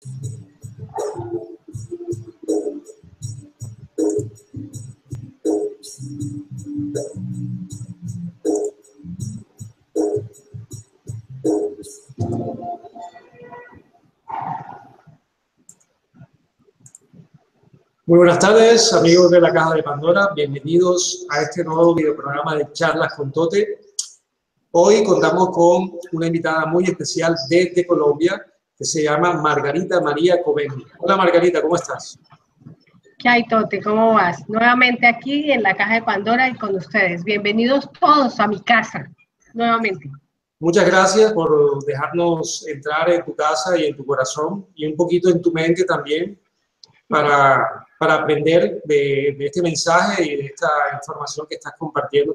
Muy buenas tardes, amigos de la Caja de Pandora. Bienvenidos a este nuevo videoprograma de Charlas con Tote. Hoy contamos con una invitada muy especial desde Colombia, que se llama Margarita María Covelli. Hola Margarita, ¿cómo estás? ¿Qué hay, Tote? ¿Cómo vas? Nuevamente aquí en la Caja de Pandora y con ustedes. Bienvenidos todos a mi casa, nuevamente. Muchas gracias por dejarnos entrar en tu casa y en tu corazón y un poquito en tu mente también para aprender de este mensaje y de esta información que estás compartiendo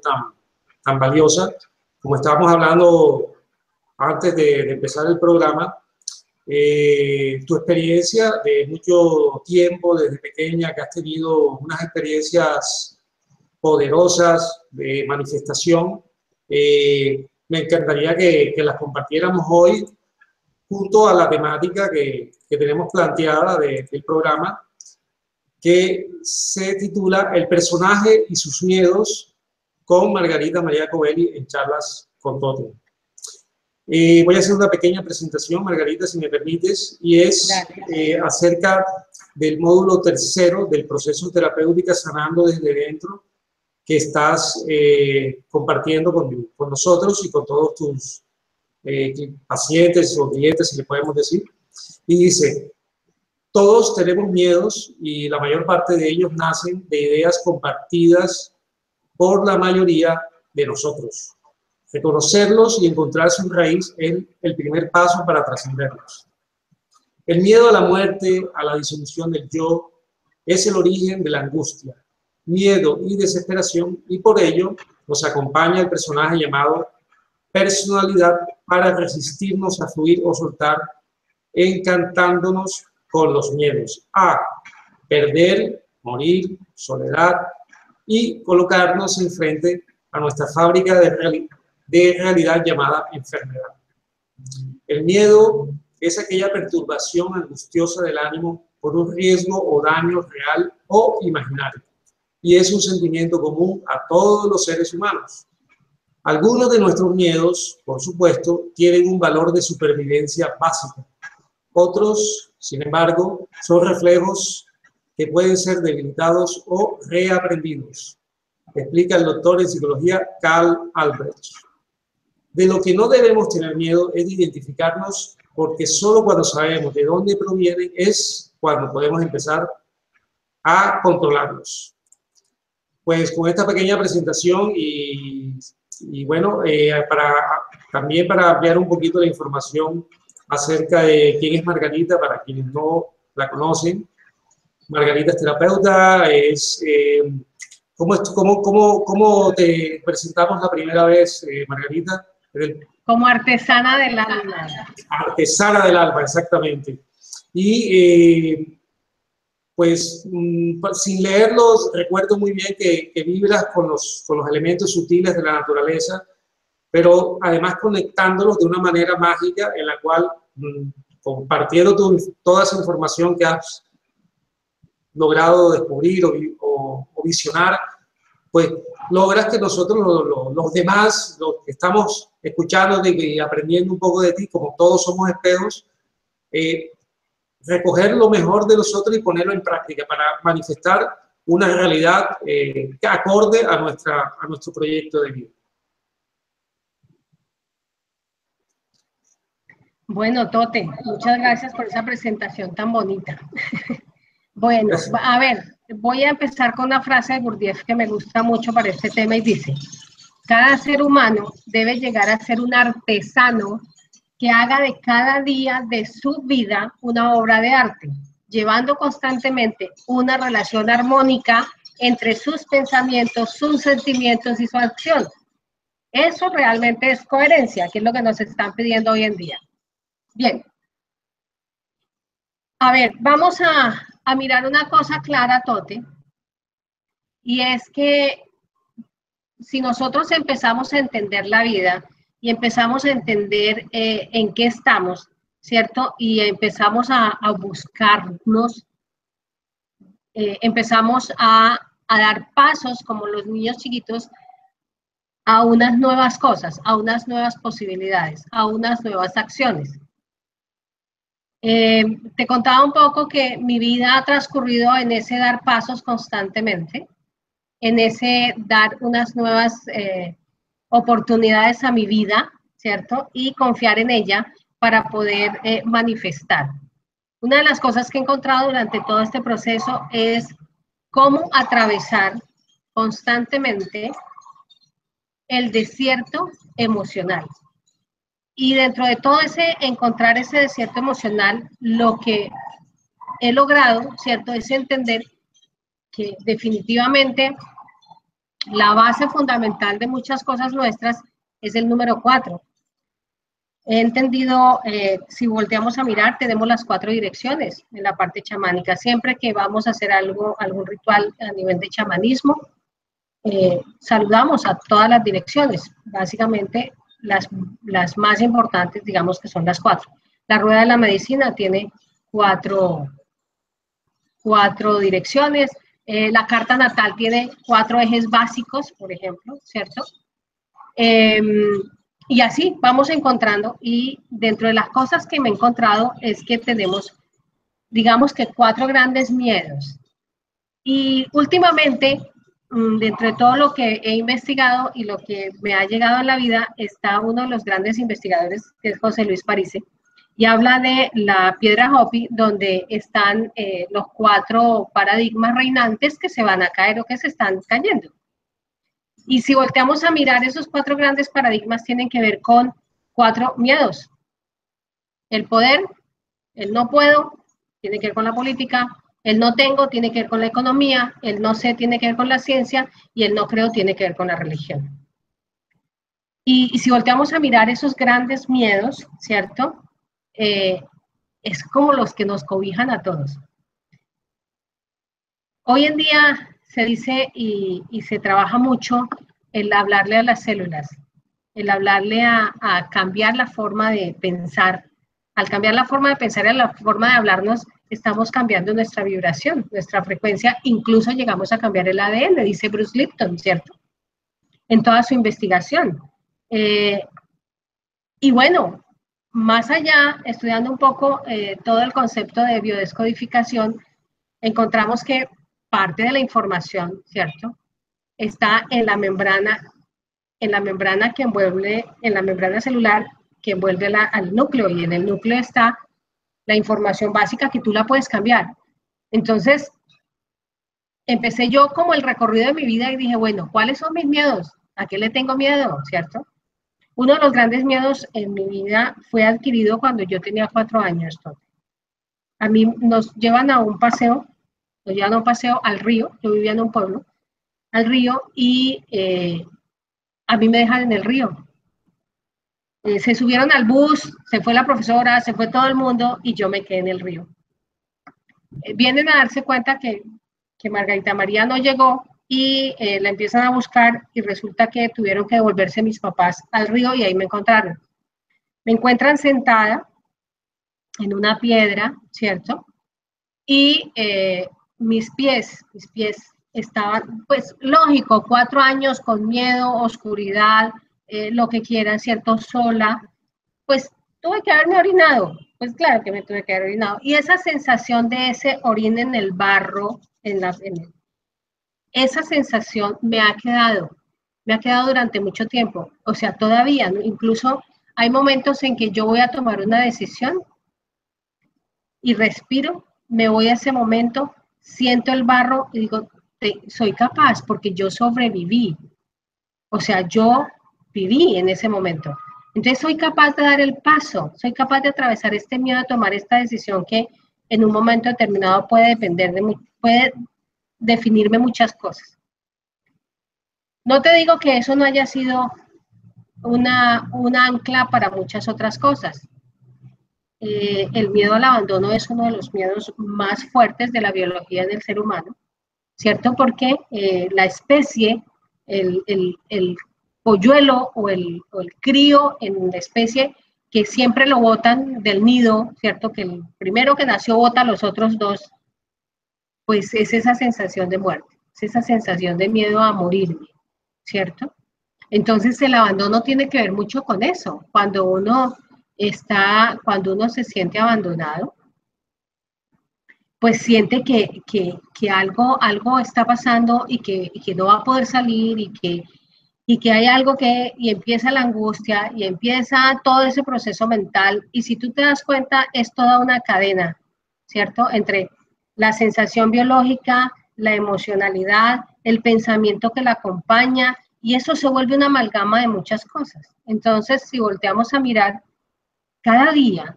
tan valiosa. Como estábamos hablando antes de empezar el programa, tu experiencia de mucho tiempo, desde pequeña, que has tenido unas experiencias poderosas de manifestación, me encantaría que las compartiéramos hoy junto a la temática que tenemos planteada del programa, que se titula El personaje y sus miedos con Margarita María Covelli en Charlas con Tote. Voy a hacer una pequeña presentación, Margarita, si me permites, y es acerca del módulo tercero del proceso terapéutica Sanando desde Dentro, que estás compartiendo con nosotros y con todos tus pacientes o clientes, si le podemos decir. Y dice: todos tenemos miedos y la mayor parte de ellos nacen de ideas compartidas por la mayoría de nosotros. Reconocerlos y encontrar su raíz es el primer paso para trascenderlos. El miedo a la muerte, a la disolución del yo, es el origen de la angustia, miedo y desesperación, y por ello nos acompaña el personaje llamado personalidad para resistirnos a fluir o soltar, encantándonos con los miedos a perder, morir, soledad, y colocarnos enfrente a nuestra fábrica de realidad llamada enfermedad. El miedo es aquella perturbación angustiosa del ánimo por un riesgo o daño real o imaginario, y es un sentimiento común a todos los seres humanos. Algunos de nuestros miedos, por supuesto, tienen un valor de supervivencia básico. Otros, sin embargo, son reflejos que pueden ser debilitados o reaprendidos, explica el doctor en psicología Karl Albrecht. De lo que no debemos tener miedo es de identificarnos, porque solo cuando sabemos de dónde provienen es cuando podemos empezar a controlarlos. Pues con esta pequeña presentación y bueno, también para ampliar un poquito la información acerca de quién es Margarita, para quienes no la conocen. Margarita es terapeuta, ¿cómo te presentamos la primera vez, Margarita? Como artesana del alma. Artesana del alma, exactamente. Y pues sin leerlos, recuerdo muy bien que vibras con los elementos sutiles de la naturaleza, pero además conectándolos de una manera mágica en la cual, compartiendo toda esa información que has logrado descubrir o visionar, pues logras que nosotros, los demás, los que estamos escuchando y aprendiendo un poco de ti, como todos somos espejos, recoger lo mejor de nosotros y ponerlo en práctica para manifestar una realidad que acorde a nuestro proyecto de vida. Bueno, Tote, muchas gracias por esa presentación tan bonita. Bueno, a ver, voy a empezar con una frase de Gurdjieff que me gusta mucho para este tema y dice: cada ser humano debe llegar a ser un artesano que haga de cada día de su vida una obra de arte, llevando constantemente una relación armónica entre sus pensamientos, sus sentimientos y su acción. Eso realmente es coherencia, que es lo que nos están pidiendo hoy en día. Bien. A ver, vamos a mirar una cosa clara, Tote, y es que si nosotros empezamos a entender la vida y empezamos a entender en qué estamos, ¿cierto? Y empezamos a buscarnos, empezamos a dar pasos como los niños chiquitos a unas nuevas cosas, a unas nuevas posibilidades, a unas nuevas acciones. Te contaba un poco que mi vida ha transcurrido en ese dar pasos constantemente, en ese dar unas nuevas oportunidades a mi vida, ¿cierto? Y confiar en ella para poder manifestar. Una de las cosas que he encontrado durante todo este proceso es cómo atravesar constantemente el desierto emocional. Y dentro de todo encontrar ese desierto emocional, lo que he logrado, ¿cierto?, es entender que definitivamente la base fundamental de muchas cosas nuestras es el número 4. He entendido, si volteamos a mirar, tenemos las 4 direcciones en la parte chamánica. Siempre que vamos a hacer algo, algún ritual a nivel de chamanismo, saludamos a todas las direcciones. Básicamente, las más importantes, digamos que son las 4. La rueda de la medicina tiene 4 direcciones. La carta natal tiene 4 ejes básicos, por ejemplo, ¿cierto? Y así vamos encontrando, y dentro de las cosas que me he encontrado es que tenemos, digamos que 4 grandes miedos. Y últimamente, dentro de todo lo que he investigado y lo que me ha llegado en la vida, está uno de los grandes investigadores, que es José Luis Parisse, y habla de la piedra Hopi, donde están los 4 paradigmas reinantes que se van a caer o que se están cayendo. Y si volteamos a mirar, esos 4 grandes paradigmas tienen que ver con 4 miedos. El poder, el no puedo, tiene que ver con la política. El no tengo tiene que ver con la economía, el no sé tiene que ver con la ciencia, y el no creo tiene que ver con la religión. Y si volteamos a mirar esos grandes miedos, ¿cierto? Es como los que nos cobijan a todos. Hoy en día se dice y se trabaja mucho el hablarle a las células, el hablarle a cambiar la forma de pensar. Al cambiar la forma de pensar y la forma de hablarnos, estamos cambiando nuestra vibración, nuestra frecuencia, incluso llegamos a cambiar el ADN, dice Bruce Lipton, ¿cierto? En toda su investigación. Y bueno, más allá, estudiando un poco todo el concepto de biodescodificación, encontramos que parte de la información, ¿cierto?, está en la membrana que envuelve, en la membrana celular que envuelve al núcleo, y en el núcleo está la información básica que tú la puedes cambiar. Entonces, empecé yo como el recorrido de mi vida y dije, bueno, ¿cuáles son mis miedos? ¿A qué le tengo miedo? ¿Cierto? Uno de los grandes miedos en mi vida fue adquirido cuando yo tenía 4 años. A mí nos llevan a un paseo, al río, yo vivía en un pueblo, al río, y a mí me dejan en el río. Se subieron al bus, se fue la profesora, se fue todo el mundo, y yo me quedé en el río. Vienen a darse cuenta que Margarita María no llegó, y la empiezan a buscar, y resulta que tuvieron que devolverse mis papás al río, y ahí me encontraron. Me encuentran sentada en una piedra, ¿cierto? Y mis pies estaban, pues lógico, 4 años con miedo, oscuridad, lo que quieran, ¿cierto? Sola, pues tuve que haberme orinado, pues claro que me tuve que haber orinado. Y esa sensación de ese orín en el barro, esa sensación me ha quedado durante mucho tiempo. O sea, todavía, ¿no? Incluso hay momentos en que yo voy a tomar una decisión y respiro, me voy a ese momento, siento el barro y digo, soy capaz porque yo sobreviví. O sea, yo viví en ese momento. Entonces soy capaz de dar el paso, soy capaz de atravesar este miedo a tomar esta decisión que en un momento determinado puede definirme muchas cosas. No te digo que eso no haya sido una ancla para muchas otras cosas. El miedo al abandono es uno de los miedos más fuertes de la biología del ser humano, ¿cierto? Porque la especie, el polluelo o el crío en la especie que siempre lo botan del nido, ¿cierto? Que el primero que nació bota a los otros dos, pues es esa sensación de muerte, es esa sensación de miedo a morirme, ¿cierto? Entonces el abandono tiene que ver mucho con eso. Cuando uno se siente abandonado, pues siente que algo está pasando y que no va a poder salir y que hay algo y empieza la angustia y empieza todo ese proceso mental. Y si tú te das cuenta, es toda una cadena, ¿cierto? Entre la sensación biológica, la emocionalidad, el pensamiento que la acompaña, y eso se vuelve una amalgama de muchas cosas. Entonces, si volteamos a mirar,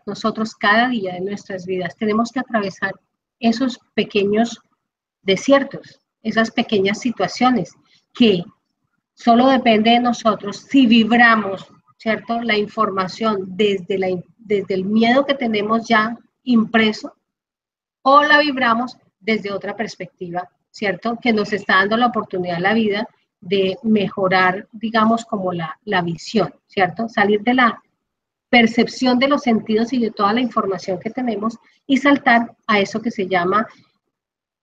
nosotros cada día de nuestras vidas tenemos que atravesar esos pequeños desiertos, esas pequeñas situaciones que solo depende de nosotros si vibramos, ¿cierto? La información desde el miedo que tenemos ya impreso o la vibramos desde otra perspectiva, ¿cierto? Que nos está dando la oportunidad a la vida de mejorar, digamos, como la visión, ¿cierto? Salir de la percepción de los sentidos y de toda la información que tenemos y saltar a eso que se llama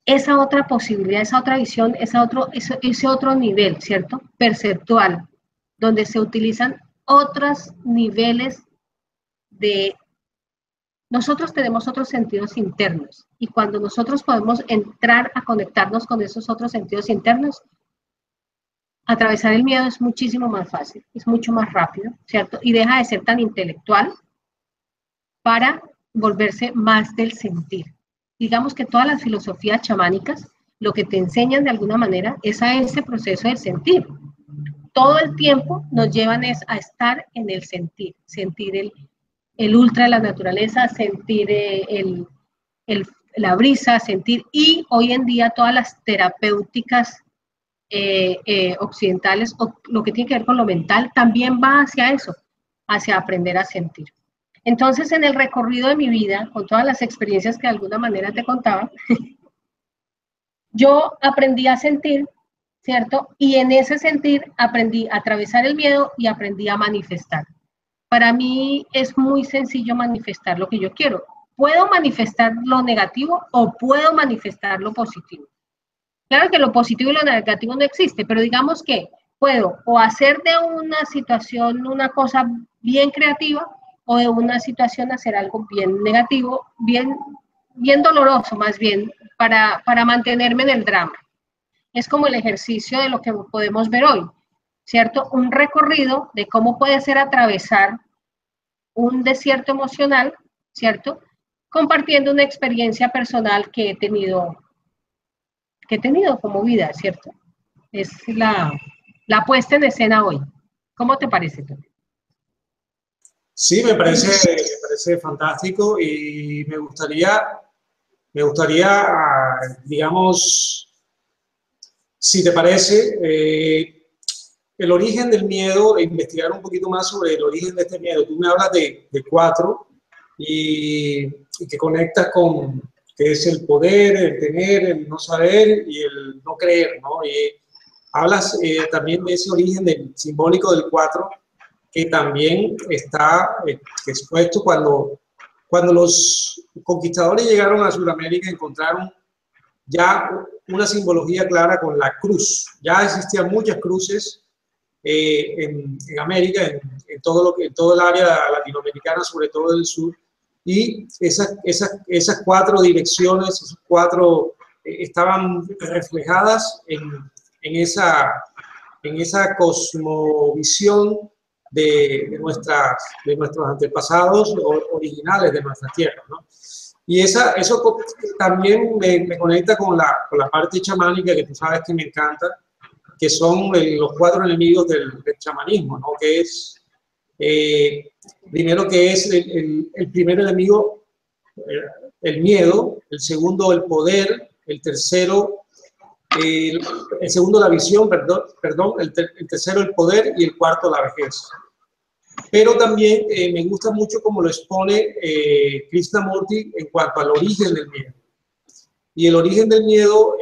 esa otra posibilidad, esa otra visión, ese otro nivel, ¿cierto? Perceptual, donde se utilizan otros niveles de... Nosotros tenemos otros sentidos internos y cuando nosotros podemos entrar a conectarnos con esos otros sentidos internos, atravesar el miedo es muchísimo más fácil, es mucho más rápido, ¿cierto? Y deja de ser tan intelectual para volverse más del sentir. Digamos que todas las filosofías chamánicas lo que te enseñan de alguna manera es a ese proceso del sentir. Todo el tiempo nos llevan a estar en el sentir, sentir el ultra de la naturaleza, sentir la brisa, sentir, y hoy en día todas las terapéuticas occidentales, o lo que tiene que ver con lo mental, también va hacia eso, hacia aprender a sentir. Entonces, en el recorrido de mi vida, con todas las experiencias que de alguna manera te contaba, yo aprendí a sentir, ¿cierto? Y en ese sentir aprendí a atravesar el miedo y aprendí a manifestar. Para mí es muy sencillo manifestar lo que yo quiero. Puedo manifestar lo negativo o puedo manifestar lo positivo. Claro que lo positivo y lo negativo no existe, pero digamos que puedo o hacer de una situación una cosa bien creativa o de una situación hacer algo bien negativo, bien doloroso más bien, para mantenerme en el drama. Es como el ejercicio de lo que podemos ver hoy, ¿cierto? Un recorrido de cómo puede ser atravesar un desierto emocional, ¿cierto? Compartiendo una experiencia personal que he tenido como vida, ¿cierto? Es la puesta en escena hoy. ¿Cómo te parece tú? Sí, me parece fantástico y me gustaría, digamos, si te parece, el origen del miedo, investigar un poquito más sobre el origen de este miedo. Tú me hablas de 4 y que conectas con, que es el poder, el tener, el no saber y el no creer, ¿no? Y hablas también de ese origen simbólico del 4, que también está expuesto cuando los conquistadores llegaron a Sudamérica, encontraron ya una simbología clara con la cruz. Ya existían muchas cruces en América, en todo el área latinoamericana, sobre todo del sur, y esas 4 direcciones, esos 4 estaban reflejadas en esa cosmovisión de nuestros antepasados originales de nuestra tierra, ¿no? Y eso también me conecta con la parte chamánica, que tú sabes que me encanta, que son los 4 enemigos del chamanismo, ¿no? Que es, primero que es el primer enemigo, el miedo, el segundo el poder, el tercero, el segundo la visión, perdón, el tercero el poder y el cuarto la vejez. Pero también me gusta mucho cómo lo expone Krishnamurti en cuanto al origen del miedo. Y el origen del miedo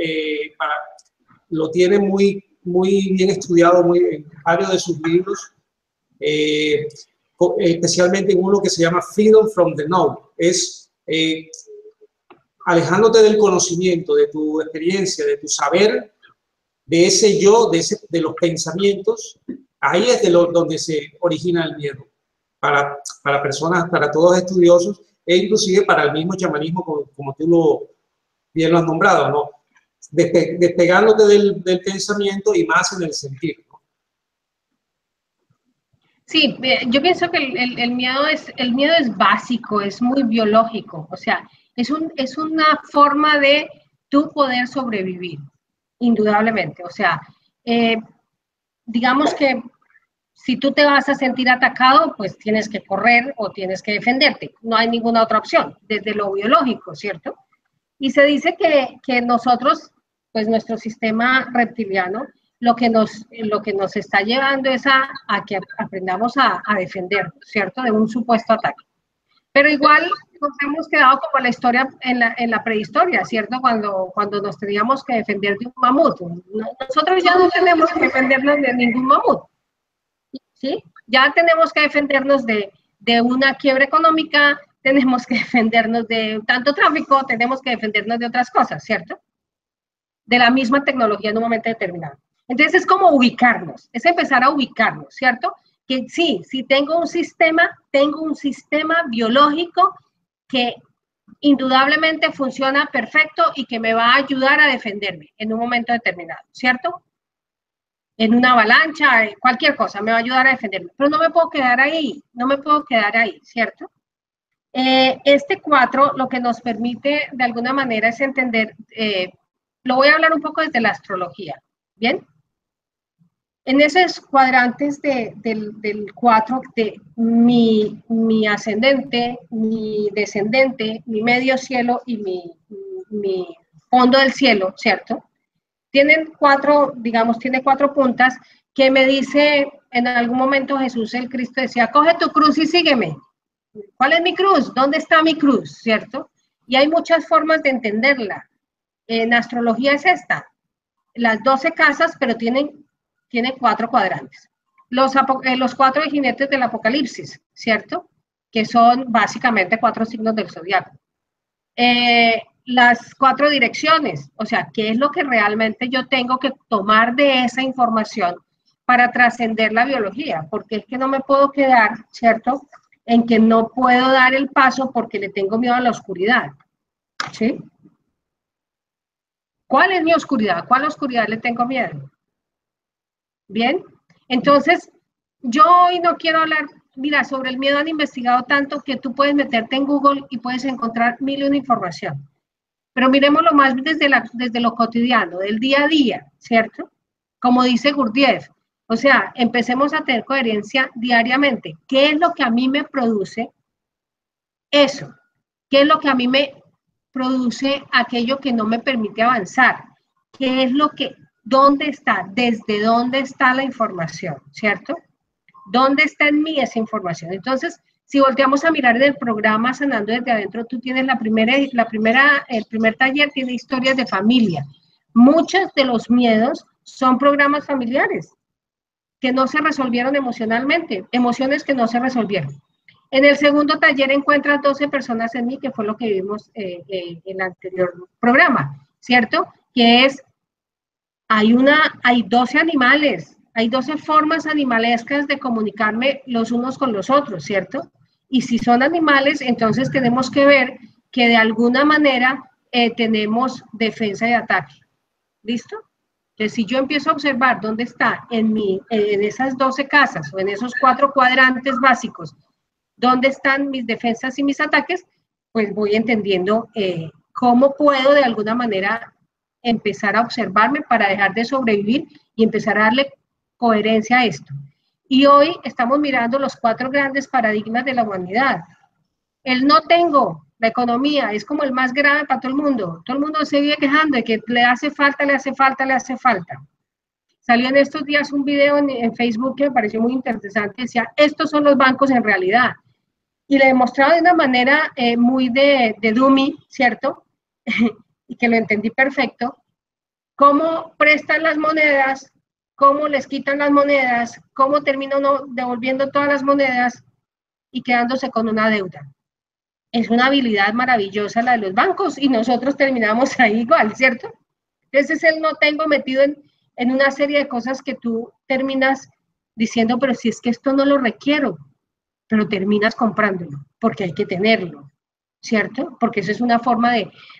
lo tiene muy bien estudiado en varios de sus libros, especialmente en uno que se llama Freedom from the Know. Es alejándote del conocimiento, de tu experiencia, de tu saber, de ese yo, de los pensamientos. Ahí es donde se origina el miedo. Para personas, para todos estudiosos, e inclusive para el mismo chamanismo, como tú bien lo has nombrado, ¿no? Despegándote del pensamiento y más en el sentir, ¿no? Sí, yo pienso que el miedo es básico, es muy biológico, o sea, es una forma de tú poder sobrevivir, indudablemente. O sea, digamos que si tú te vas a sentir atacado, pues tienes que correr o tienes que defenderte. No hay ninguna otra opción, desde lo biológico, ¿cierto? Y se dice que nosotros, pues nuestro sistema reptiliano, lo que nos está llevando es a que aprendamos a defendernos, ¿cierto? De un supuesto ataque. Pero igual nos hemos quedado como la historia en la prehistoria, ¿cierto? Cuando nos teníamos que defender de un mamut. Nosotros ya no tenemos que defendernos de ningún mamut, ¿sí? Ya tenemos que defendernos de una quiebra económica, tenemos que defendernos de tanto tráfico, tenemos que defendernos de otras cosas, ¿cierto? De la misma tecnología en un momento determinado. Entonces es como ubicarnos, es empezar a ubicarnos, ¿cierto? Que sí, si tengo un sistema biológico que indudablemente funciona perfecto y que me va a ayudar a defenderme en un momento determinado, ¿cierto? En una avalancha, cualquier cosa, me va a ayudar a defenderme. Pero no me puedo quedar ahí, ¿cierto? Este 4 lo que nos permite de alguna manera es entender, lo voy a hablar un poco desde la astrología, ¿bien? En esos cuadrantes del 4, de mi ascendente, mi descendente, mi medio cielo y mi fondo del cielo, ¿cierto? Tiene 4 puntas que me dice, en algún momento Jesús el Cristo decía, coge tu cruz y sígueme. ¿Cuál es mi cruz? ¿Dónde está mi cruz? ¿Cierto? Y hay muchas formas de entenderla. En astrología es esta, las 12 casas, pero tiene 4 cuadrantes. Los 4 jinetes del Apocalipsis, ¿cierto? Que son básicamente 4 signos del zodiaco. Las 4 direcciones, o sea, ¿qué es lo que realmente yo tengo que tomar de esa información para trascender la biología? Porque es que no me puedo quedar, ¿cierto?, en que no puedo dar el paso porque le tengo miedo a la oscuridad, ¿sí? ¿Cuál es mi oscuridad? ¿Cuál oscuridad le tengo miedo? Bien, entonces, yo hoy no quiero hablar, mira, sobre el miedo han investigado tanto que tú puedes meterte en Google y puedes encontrar mil y una información. Pero miremoslo más desde lo cotidiano, del día a día, ¿cierto? Como dice Gurdjieff, o sea, empecemos a tener coherencia diariamente. ¿Qué es lo que a mí me produce eso? ¿Qué es lo que a mí me produce aquello que no me permite avanzar? ¿Qué es lo que, dónde está, desde dónde está la información, ¿cierto? ¿Dónde está en mí esa información? Entonces, si volteamos a mirar en el programa Sanando desde Adentro, tú tienes el primer taller tiene historias de familia. Muchos de los miedos son programas familiares que no se resolvieron emocionalmente, emociones que no se resolvieron. En el segundo taller encuentras 12 personas en mí, que fue lo que vimos en el anterior programa, ¿cierto? Que es, hay 12 animales, hay 12 formas animalescas de comunicarme los unos con los otros, ¿cierto? Y si son animales, entonces tenemos que ver que de alguna manera tenemos defensa y ataque. ¿Listo? Entonces, si yo empiezo a observar dónde está en esas 12 casas o en esos 4 cuadrantes básicos, dónde están mis defensas y mis ataques, pues voy entendiendo cómo puedo de alguna manera empezar a observarme para dejar de sobrevivir y empezar a darle coherencia a esto. Y hoy estamos mirando los 4 grandes paradigmas de la humanidad. El no tengo, la economía, es como el más grave para todo el mundo. Todo el mundo se vive quejando de que le hace falta. Salió en estos días un video en Facebook que me pareció muy interesante. Decía, estos son los bancos en realidad. Y le demostraba de una manera muy de dummy, ¿cierto? Y que lo entendí perfecto. Cómo prestan las monedas, cómo les quitan las monedas, cómo terminan devolviendo todas las monedas, y quedándose con una deuda. Es una habilidad maravillosa la de los bancos y nosotros terminamos ahí igual, ¿cierto? Ese es el no tengo metido en una serie de cosas que tú terminas diciendo, pero si es que esto no lo requiero, pero terminas comprándolo porque hay que tenerlo, ¿cierto? Porque eso es una forma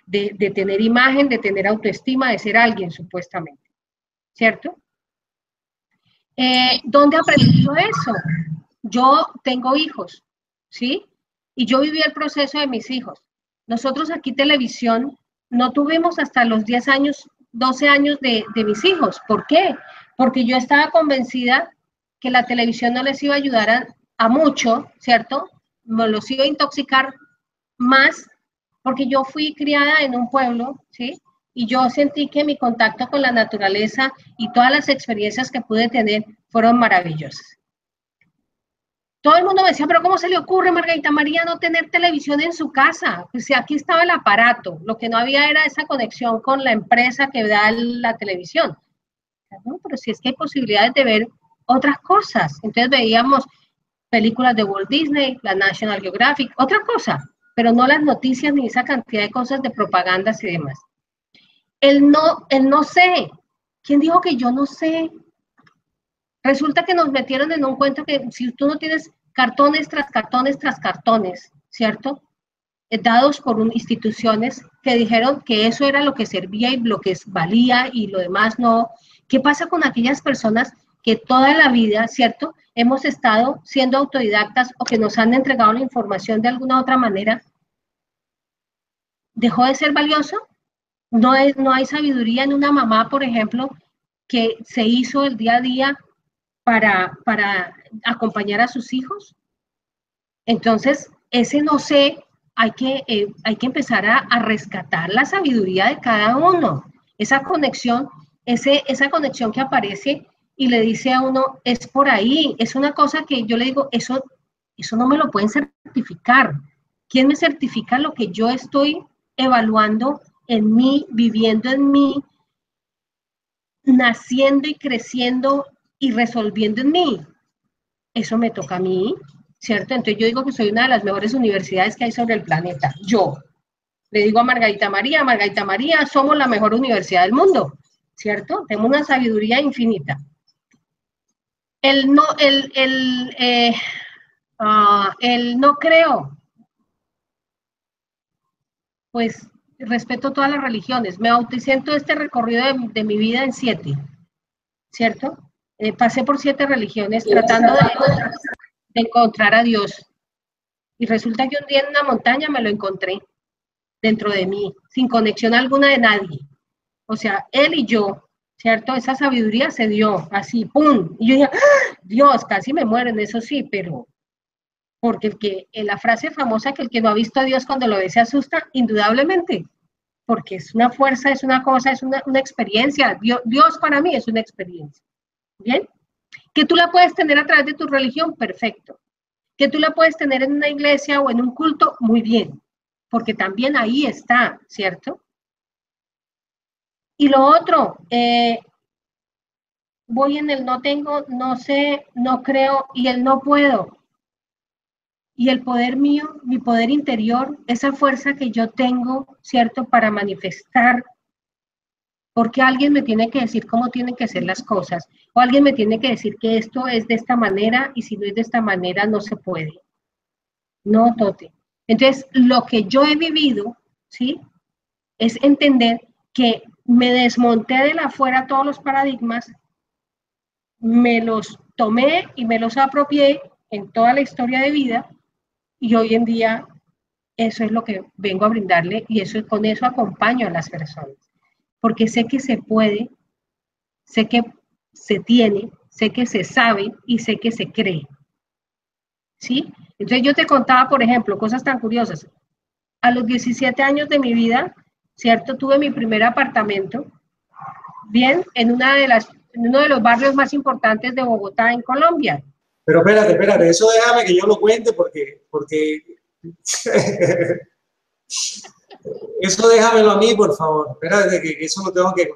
de tener imagen, de tener autoestima, de ser alguien supuestamente, ¿cierto? ¿Dónde aprendí yo eso? Yo tengo hijos, ¿sí? Y yo viví el proceso de mis hijos. Nosotros aquí televisión no tuvimos hasta los 10 años, 12 años de mis hijos. ¿Por qué? Porque yo estaba convencida que la televisión no les iba a ayudar a mucho, ¿cierto? Me los iba a intoxicar más, porque yo fui criada en un pueblo, ¿sí? Y yo sentí que mi contacto con la naturaleza y todas las experiencias que pude tener fueron maravillosas. Todo el mundo me decía, pero ¿cómo se le ocurre, Margarita María, no tener televisión en su casa? Pues si aquí estaba el aparato, lo que no había era esa conexión con la empresa que da la televisión. No, pero si es que hay posibilidades de ver otras cosas. Entonces veíamos películas de Walt Disney, la National Geographic, otra cosa, pero no las noticias ni esa cantidad de cosas de propagandas y demás. El no sé. ¿Quién dijo que yo no sé? Resulta que nos metieron en un cuento que si tú no tienes cartones tras cartones tras cartones, ¿cierto? Dados por instituciones que dijeron que eso era lo que servía y lo que valía y lo demás no. ¿Qué pasa con aquellas personas que toda la vida, ¿cierto? Hemos estado siendo autodidactas o que nos han entregado la información de alguna otra manera? ¿Dejó de ser valioso? No hay sabiduría en una mamá, por ejemplo, que se hizo el día a día para acompañar a sus hijos. Entonces, ese no sé, hay que empezar a rescatar la sabiduría de cada uno, esa conexión que aparece y le dice a uno, es por ahí, es una cosa que yo le digo, eso no me lo pueden certificar. ¿Quién me certifica lo que yo estoy evaluando en mí, viviendo en mí, naciendo y creciendo y resolviendo en mí? Eso me toca a mí, ¿cierto? Entonces yo digo que soy una de las mejores universidades que hay sobre el planeta. Yo le digo a Margarita María, somos la mejor universidad del mundo, ¿cierto? Tenemos una sabiduría infinita. El no creo, pues respeto todas las religiones. Me bauticé en todo este recorrido de mi vida en 7, ¿cierto? Pasé por 7 religiones tratando de encontrar a Dios. Y resulta que un día en una montaña me lo encontré dentro de mí, sin conexión alguna de nadie. O sea, él y yo, ¿cierto? Esa sabiduría se dio así, ¡pum! Y yo dije, ¡ah! Dios, casi me muero en eso sí, pero porque la frase famosa que el que no ha visto a Dios cuando lo ve se asusta, indudablemente, porque es una fuerza, es una cosa, es una experiencia. Dios para mí es una experiencia. ¿Bien? Que tú la puedes tener a través de tu religión, perfecto. Que tú la puedes tener en una iglesia o en un culto, muy bien, porque también ahí está, ¿cierto? Y lo otro, voy en el no tengo, no sé, no creo y el no puedo. Y el poder mío, mi poder interior, esa fuerza que yo tengo, ¿cierto? Para manifestar, porque alguien me tiene que decir cómo tienen que ser las cosas, o alguien me tiene que decir que esto es de esta manera y si no es de esta manera no se puede. No, Tote. Entonces, lo que yo he vivido, ¿sí? Es entender que me desmonté de la afuera todos los paradigmas, me los tomé y me los apropié en toda la historia de vida y hoy en día eso es lo que vengo a brindarle y con eso acompaño a las personas. Porque sé que se puede, sé que se tiene, sé que se sabe y sé que se cree. ¿Sí? Entonces yo te contaba, por ejemplo, cosas tan curiosas. A los 17 años de mi vida, ¿cierto? Tuve mi primer apartamento, bien, en uno de los barrios más importantes de Bogotá, en Colombia. Pero espérate, eso déjame que yo lo cuente porque eso déjamelo a mí, por favor. Espérate, que eso lo tengo que...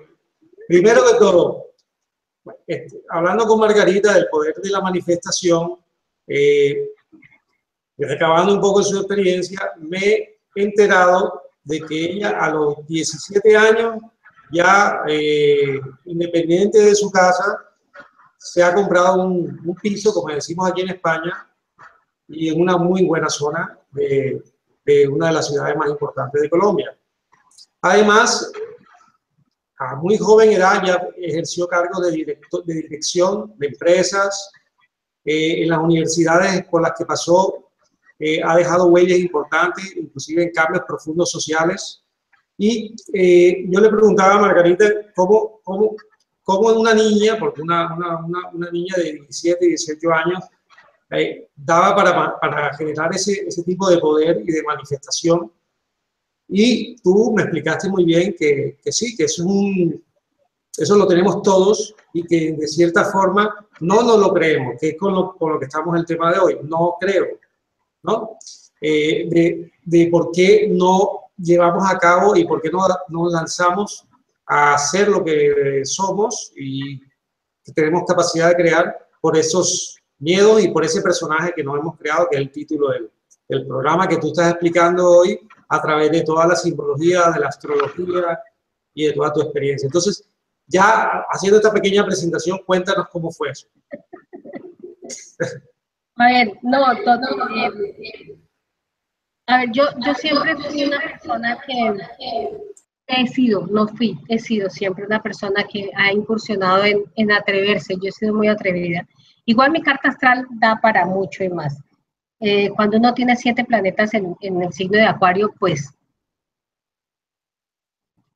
Primero que todo, hablando con Margarita del poder de la manifestación, Y recabando un poco de su experiencia, me he enterado de que ella a los 17 años, ya independiente de su casa, se ha comprado un piso, como decimos aquí en España, y en una muy buena zona de una de las ciudades más importantes de Colombia. Además, a muy joven edad ya ejerció cargos de dirección de empresas, en las universidades por las que pasó, ha dejado huellas importantes, inclusive en cambios profundos sociales. Y yo le preguntaba a Margarita cómo una niña, porque una niña de 17, 18 años, daba para generar ese tipo de poder y de manifestación. Y tú me explicaste muy bien que sí, que eso lo tenemos todos y que de cierta forma no nos lo creemos, que es con lo que estamos en el tema de hoy. No creo, ¿no? De por qué no llevamos a cabo y por qué no nos lanzamos a hacer lo que somos y que tenemos capacidad de crear por esos miedos y por ese personaje que nos hemos creado, que es el título del programa que tú estás explicando hoy a través de toda la simbología, de la astrología y de toda tu experiencia. Entonces, ya haciendo esta pequeña presentación, cuéntanos cómo fue eso. A ver, no, a ver, yo siempre fui una persona que he sido siempre una persona que ha incursionado en atreverse, yo he sido muy atrevida. Igual mi carta astral da para mucho y más. Cuando uno tiene 7 planetas en el signo de Acuario, pues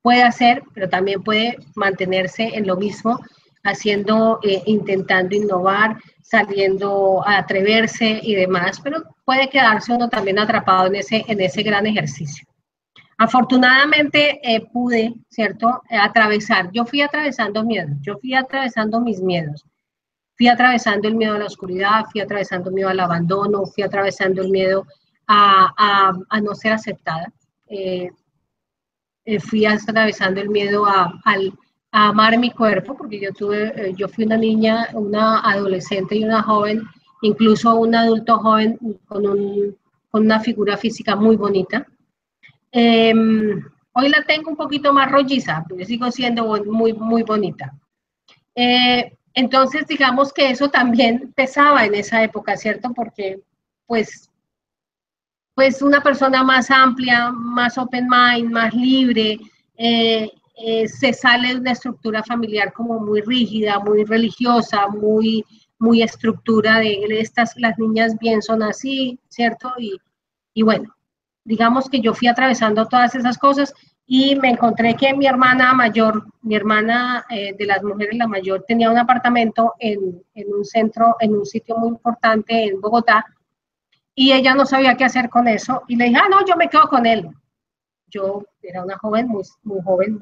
puede hacer, pero también puede mantenerse en lo mismo, haciendo, intentando innovar, saliendo a atreverse y demás, pero puede quedarse uno también atrapado en ese gran ejercicio. Afortunadamente pude, ¿cierto?, atravesar. Yo fui atravesando miedos, yo fui atravesando mis miedos. Fui atravesando el miedo a la oscuridad, fui atravesando el miedo al abandono, fui atravesando el miedo a no ser aceptada. Fui atravesando el miedo a amar mi cuerpo, porque yo fui una niña, una adolescente y una joven, incluso un adulto joven con una figura física muy bonita. Hoy la tengo un poquito más rolliza, pero sigo siendo muy, muy bonita. Entonces, digamos que eso también pesaba en esa época, ¿cierto? Porque, pues una persona más amplia, más open mind, más libre, se sale de una estructura familiar como muy rígida, muy religiosa, muy estructura de las niñas bien son así, ¿cierto? Y bueno, digamos que yo fui atravesando todas esas cosas y me encontré que mi hermana mayor, de las mujeres, la mayor, tenía un apartamento en un centro, en un sitio muy importante en Bogotá, y ella no sabía qué hacer con eso, y le dije, no, yo me quedo con él. Yo era una joven, muy, muy joven,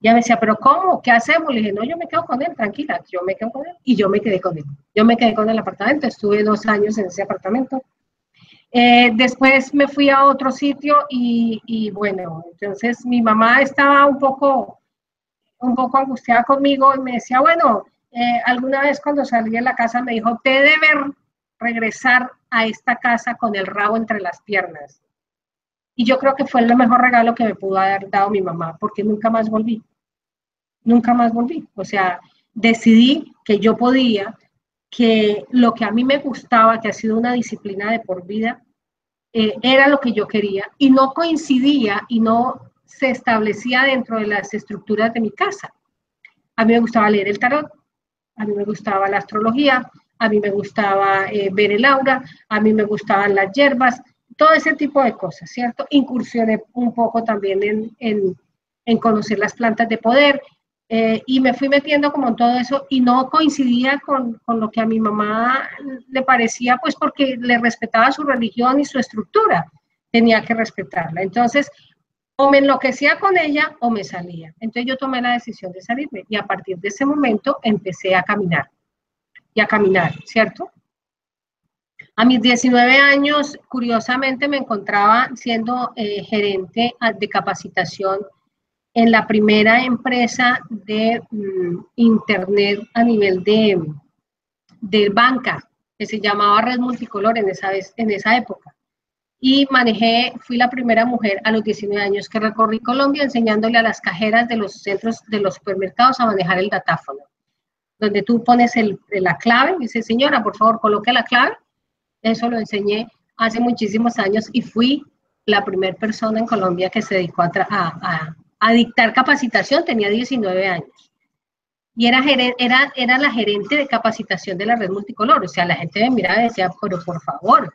ella me decía, pero ¿cómo? ¿Qué hacemos? Le dije, no, yo me quedo con él, tranquila, yo me quedo con él, y yo me quedé con él. Yo me quedé con el apartamento, estuve 2 años en ese apartamento. Después me fui a otro sitio y bueno, entonces mi mamá estaba un poco angustiada conmigo y me decía, bueno, alguna vez cuando salí de la casa me dijo, te debe regresar a esta casa con el rabo entre las piernas. Y yo creo que fue el mejor regalo que me pudo haber dado mi mamá, porque nunca más volví. Nunca más volví. O sea, decidí que yo podía, que lo que a mí me gustaba, que ha sido una disciplina de por vida, era lo que yo quería y no coincidía y no se establecía dentro de las estructuras de mi casa. A mí me gustaba leer el tarot, a mí me gustaba la astrología, a mí me gustaba ver el aura, a mí me gustaban las hierbas, todo ese tipo de cosas, ¿cierto? Incursioné un poco también en conocer las plantas de poder, y me fui metiendo como en todo eso y no coincidía con lo que a mi mamá le parecía, pues porque le respetaba su religión y su estructura, tenía que respetarla. Entonces, o me enloquecía con ella o me salía. Entonces yo tomé la decisión de salirme y a partir de ese momento empecé a caminar y a caminar, ¿cierto? A mis 19 años, curiosamente, me encontraba siendo gerente de capacitación en la primera empresa de internet a nivel de banca. que se llamaba Red Multicolor en esa época. Y fui la primera mujer a los 19 años que recorrí Colombia enseñándole a las cajeras de los centros, de los supermercados a manejar el datáfono, donde tú pones la clave, y dices, señora, por favor, coloque la clave. Eso lo enseñé hace muchísimos años y fui la primera persona en Colombia que se dedicó a dictar capacitación, tenía 19 años. Y era la gerente de capacitación de la Red Multicolor. O sea, la gente me miraba y decía, pero por favor,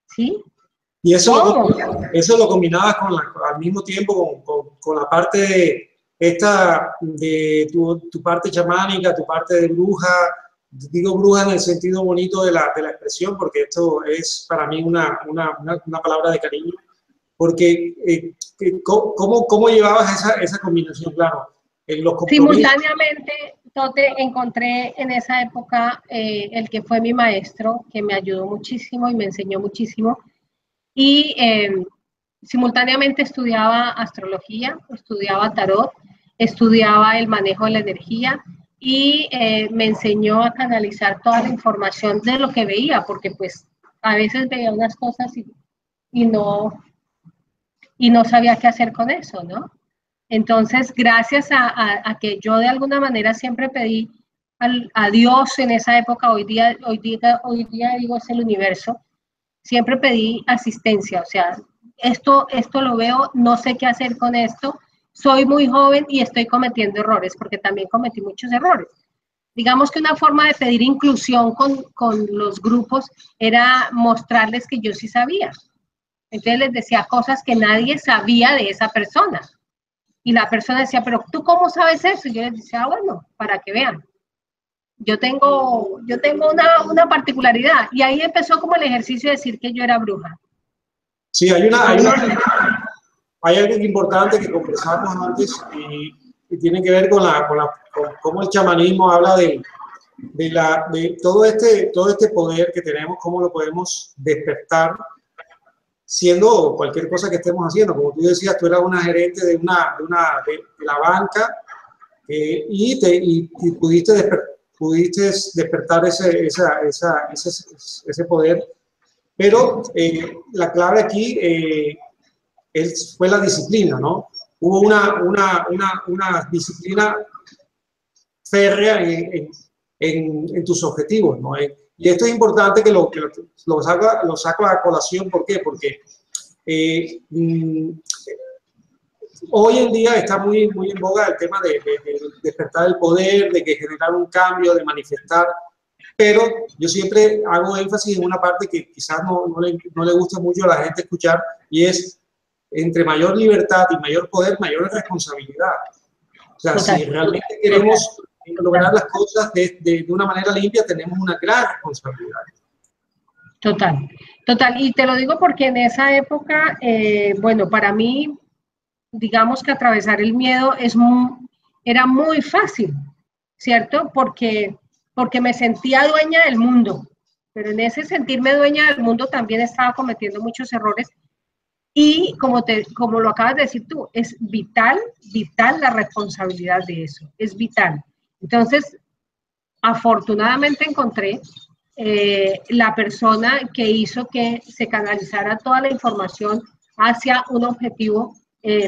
¿sí? Y eso lo combinabas al mismo tiempo con la parte de tu parte chamánica, tu parte de bruja. Digo bruja en el sentido bonito de la expresión, porque esto es para mí una palabra de cariño. Porque, ¿cómo llevabas esa combinación? Claro, en los compromisos. Simultáneamente, Tote, encontré en esa época el que fue mi maestro, que me ayudó muchísimo y me enseñó muchísimo. Y simultáneamente estudiaba astrología, estudiaba tarot, estudiaba el manejo de la energía y me enseñó a canalizar toda la información de lo que veía, porque pues a veces veía unas cosas y no sabía qué hacer con eso, ¿no? Entonces, gracias a que yo de alguna manera siempre pedí a Dios en esa época, hoy día digo es el universo, siempre pedí asistencia, o sea, esto lo veo, no sé qué hacer con esto, soy muy joven y estoy cometiendo errores, porque también cometí muchos errores. Digamos que una forma de pedir inclusión con los grupos era mostrarles que yo sí sabía. Entonces les decía cosas que nadie sabía de esa persona. Y la persona decía, pero ¿tú cómo sabes eso? Y yo les decía, bueno, para que vean. Yo tengo una particularidad. Y ahí empezó como el ejercicio de decir que yo era bruja. Sí, hay algo importante que conversamos antes y tiene que ver con cómo el chamanismo habla de todo este poder que tenemos, cómo lo podemos despertar siendo cualquier cosa que estemos haciendo. Como tú decías, tú eras una gerente de la banca y pudiste despertar ese poder. Pero la clave aquí fue la disciplina, ¿no? Hubo una disciplina férrea en tus objetivos, ¿no? Y esto es importante que lo saco a colación. ¿Por qué? Porque hoy en día está muy en boga el tema de despertar el poder, de generar un cambio, de manifestar, pero yo siempre hago énfasis en una parte que quizás no le gusta mucho a la gente escuchar, y es entre mayor libertad y mayor poder, mayor responsabilidad. O sea, si realmente queremos lograr las cosas de una manera limpia, tenemos una gran responsabilidad. Total. Y te lo digo porque en esa época, bueno, para mí, digamos que atravesar el miedo era muy fácil, ¿cierto? Porque me sentía dueña del mundo, pero en ese sentirme dueña del mundo también estaba cometiendo muchos errores. Y como lo acabas de decir tú, es vital la responsabilidad de eso, es vital. Entonces, afortunadamente encontré la persona que hizo que se canalizara toda la información hacia un objetivo,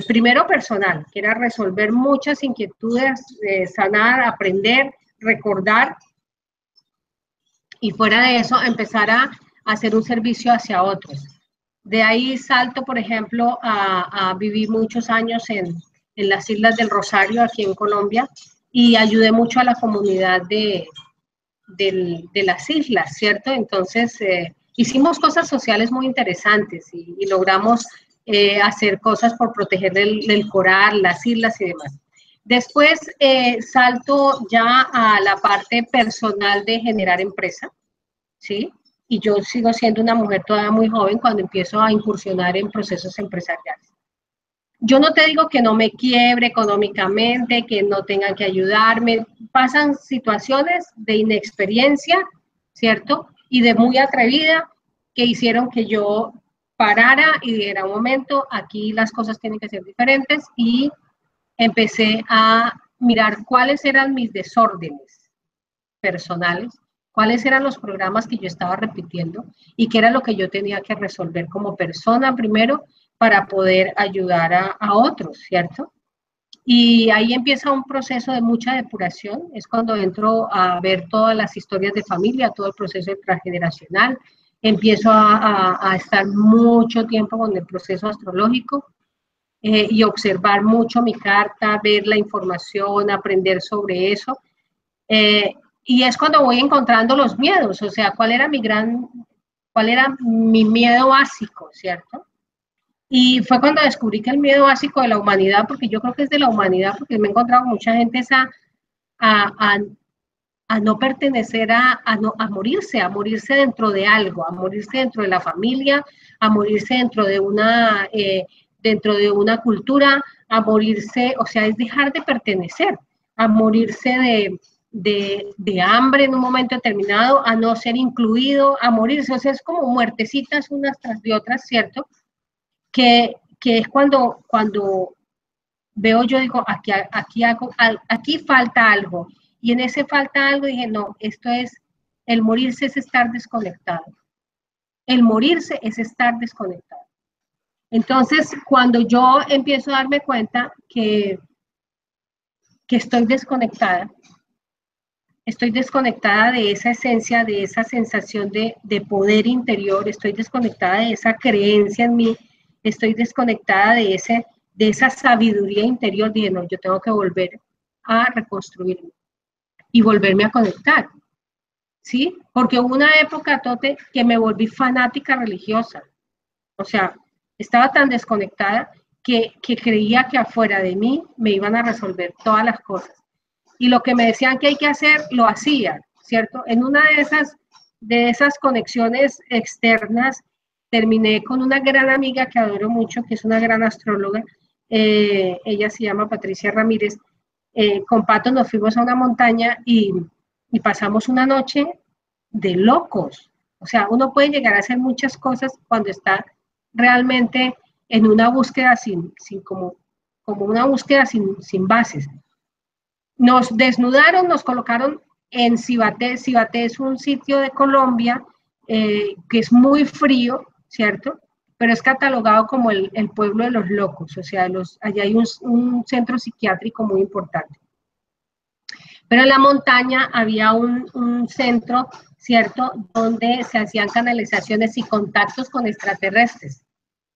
primero personal, que era resolver muchas inquietudes, sanar, aprender, recordar, y fuera de eso empezar a hacer un servicio hacia otros. De ahí salto, por ejemplo, a vivir muchos años en las Islas del Rosario, aquí en Colombia, y ayudé mucho a la comunidad de las islas, ¿cierto? Entonces, hicimos cosas sociales muy interesantes y logramos hacer cosas por proteger el coral, las islas y demás. Después salto ya a la parte personal de generar empresa, ¿sí? Y yo sigo siendo una mujer todavía muy joven cuando empiezo a incursionar en procesos empresariales. Yo no te digo que no me quiebre económicamente, que no tengan que ayudarme. Pasan situaciones de inexperiencia, ¿cierto? Y de muy atrevida que hicieron que yo parara y diera un momento, aquí las cosas tienen que ser diferentes, y empecé a mirar cuáles eran mis desórdenes personales, cuáles eran los programas que yo estaba repitiendo y qué era lo que yo tenía que resolver como persona primero para poder ayudar a otros, ¿cierto? Y ahí empieza un proceso de mucha depuración, es cuando entro a ver todas las historias de familia, todo el proceso transgeneracional, empiezo a estar mucho tiempo con el proceso astrológico y observar mucho mi carta, ver la información, aprender sobre eso. Y es cuando voy encontrando los miedos, o sea, cuál era mi miedo básico, ¿cierto? Y fue cuando descubrí que el miedo básico de la humanidad, porque yo creo que es de la humanidad, porque me he encontrado con mucha gente, es a no pertenecer, a morirse dentro de algo, a morirse dentro de la familia, a morirse dentro de una cultura, a morirse, o sea, es dejar de pertenecer, a morirse de hambre en un momento determinado, a no ser incluido, a morirse, o sea, es como muertecitas unas tras de otras, ¿cierto? Que es cuando veo, yo digo, aquí falta algo. Y en ese falta algo dije, no, el morirse es estar desconectado. El morirse es estar desconectado. Entonces, cuando yo empiezo a darme cuenta que estoy desconectada de esa esencia, de esa sensación de poder interior, estoy desconectada de esa creencia en mí, estoy desconectada de esa sabiduría interior, dije, no, yo tengo que volver a reconstruirme y volverme a conectar, ¿sí? Porque hubo una época, Tote, que me volví fanática religiosa, o sea, estaba tan desconectada que creía que afuera de mí me iban a resolver todas las cosas. Y lo que me decían que hay que hacer, lo hacía, ¿cierto? En una de esas conexiones externas, terminé con una gran amiga que adoro mucho, que es una gran astróloga, ella se llama Patricia Ramírez. Con Pato nos fuimos a una montaña y pasamos una noche de locos. O sea, uno puede llegar a hacer muchas cosas cuando está realmente en una búsqueda como una búsqueda sin bases. Nos desnudaron, nos colocaron en Cibaté. Cibaté es un sitio de Colombia que es muy frío, ¿cierto? Pero es catalogado como el pueblo de los locos, o sea, allá hay un centro psiquiátrico muy importante. Pero en la montaña había un centro, ¿cierto?, donde se hacían canalizaciones y contactos con extraterrestres.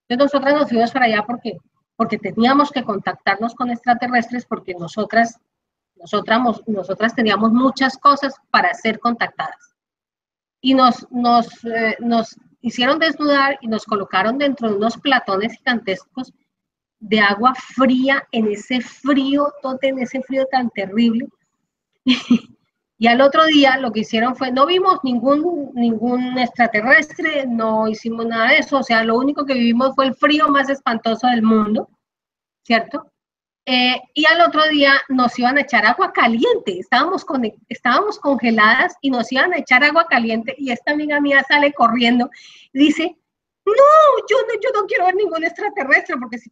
Entonces nosotras nos fuimos para allá porque teníamos que contactarnos con extraterrestres, porque nosotras teníamos muchas cosas para ser contactadas. Y nos hicieron desnudar y nos colocaron dentro de unos platones gigantescos de agua fría, en ese frío tan terrible. Y al otro día lo que hicieron fue, no vimos ningún extraterrestre, no hicimos nada de eso, o sea, lo único que vivimos fue el frío más espantoso del mundo, ¿cierto? Y al otro día nos iban a echar agua caliente, estábamos congeladas y nos iban a echar agua caliente y esta amiga mía sale corriendo y dice, no, yo no quiero ver ningún extraterrestre, porque si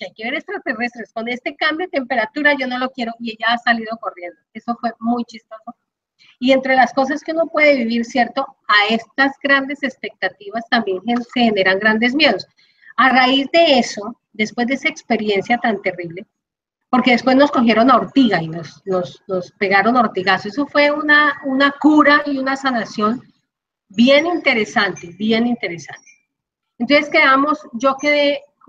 hay que ver extraterrestres con este cambio de temperatura, yo no lo quiero, y ella ha salido corriendo. Eso fue muy chistoso. Y entre las cosas que uno puede vivir, ¿cierto?, a estas grandes expectativas también se generan grandes miedos. A raíz de eso, después de esa experiencia tan terrible, porque después nos cogieron a ortiga y nos pegaron ortigazos, eso fue una cura y una sanación bien interesante, bien interesante. Entonces yo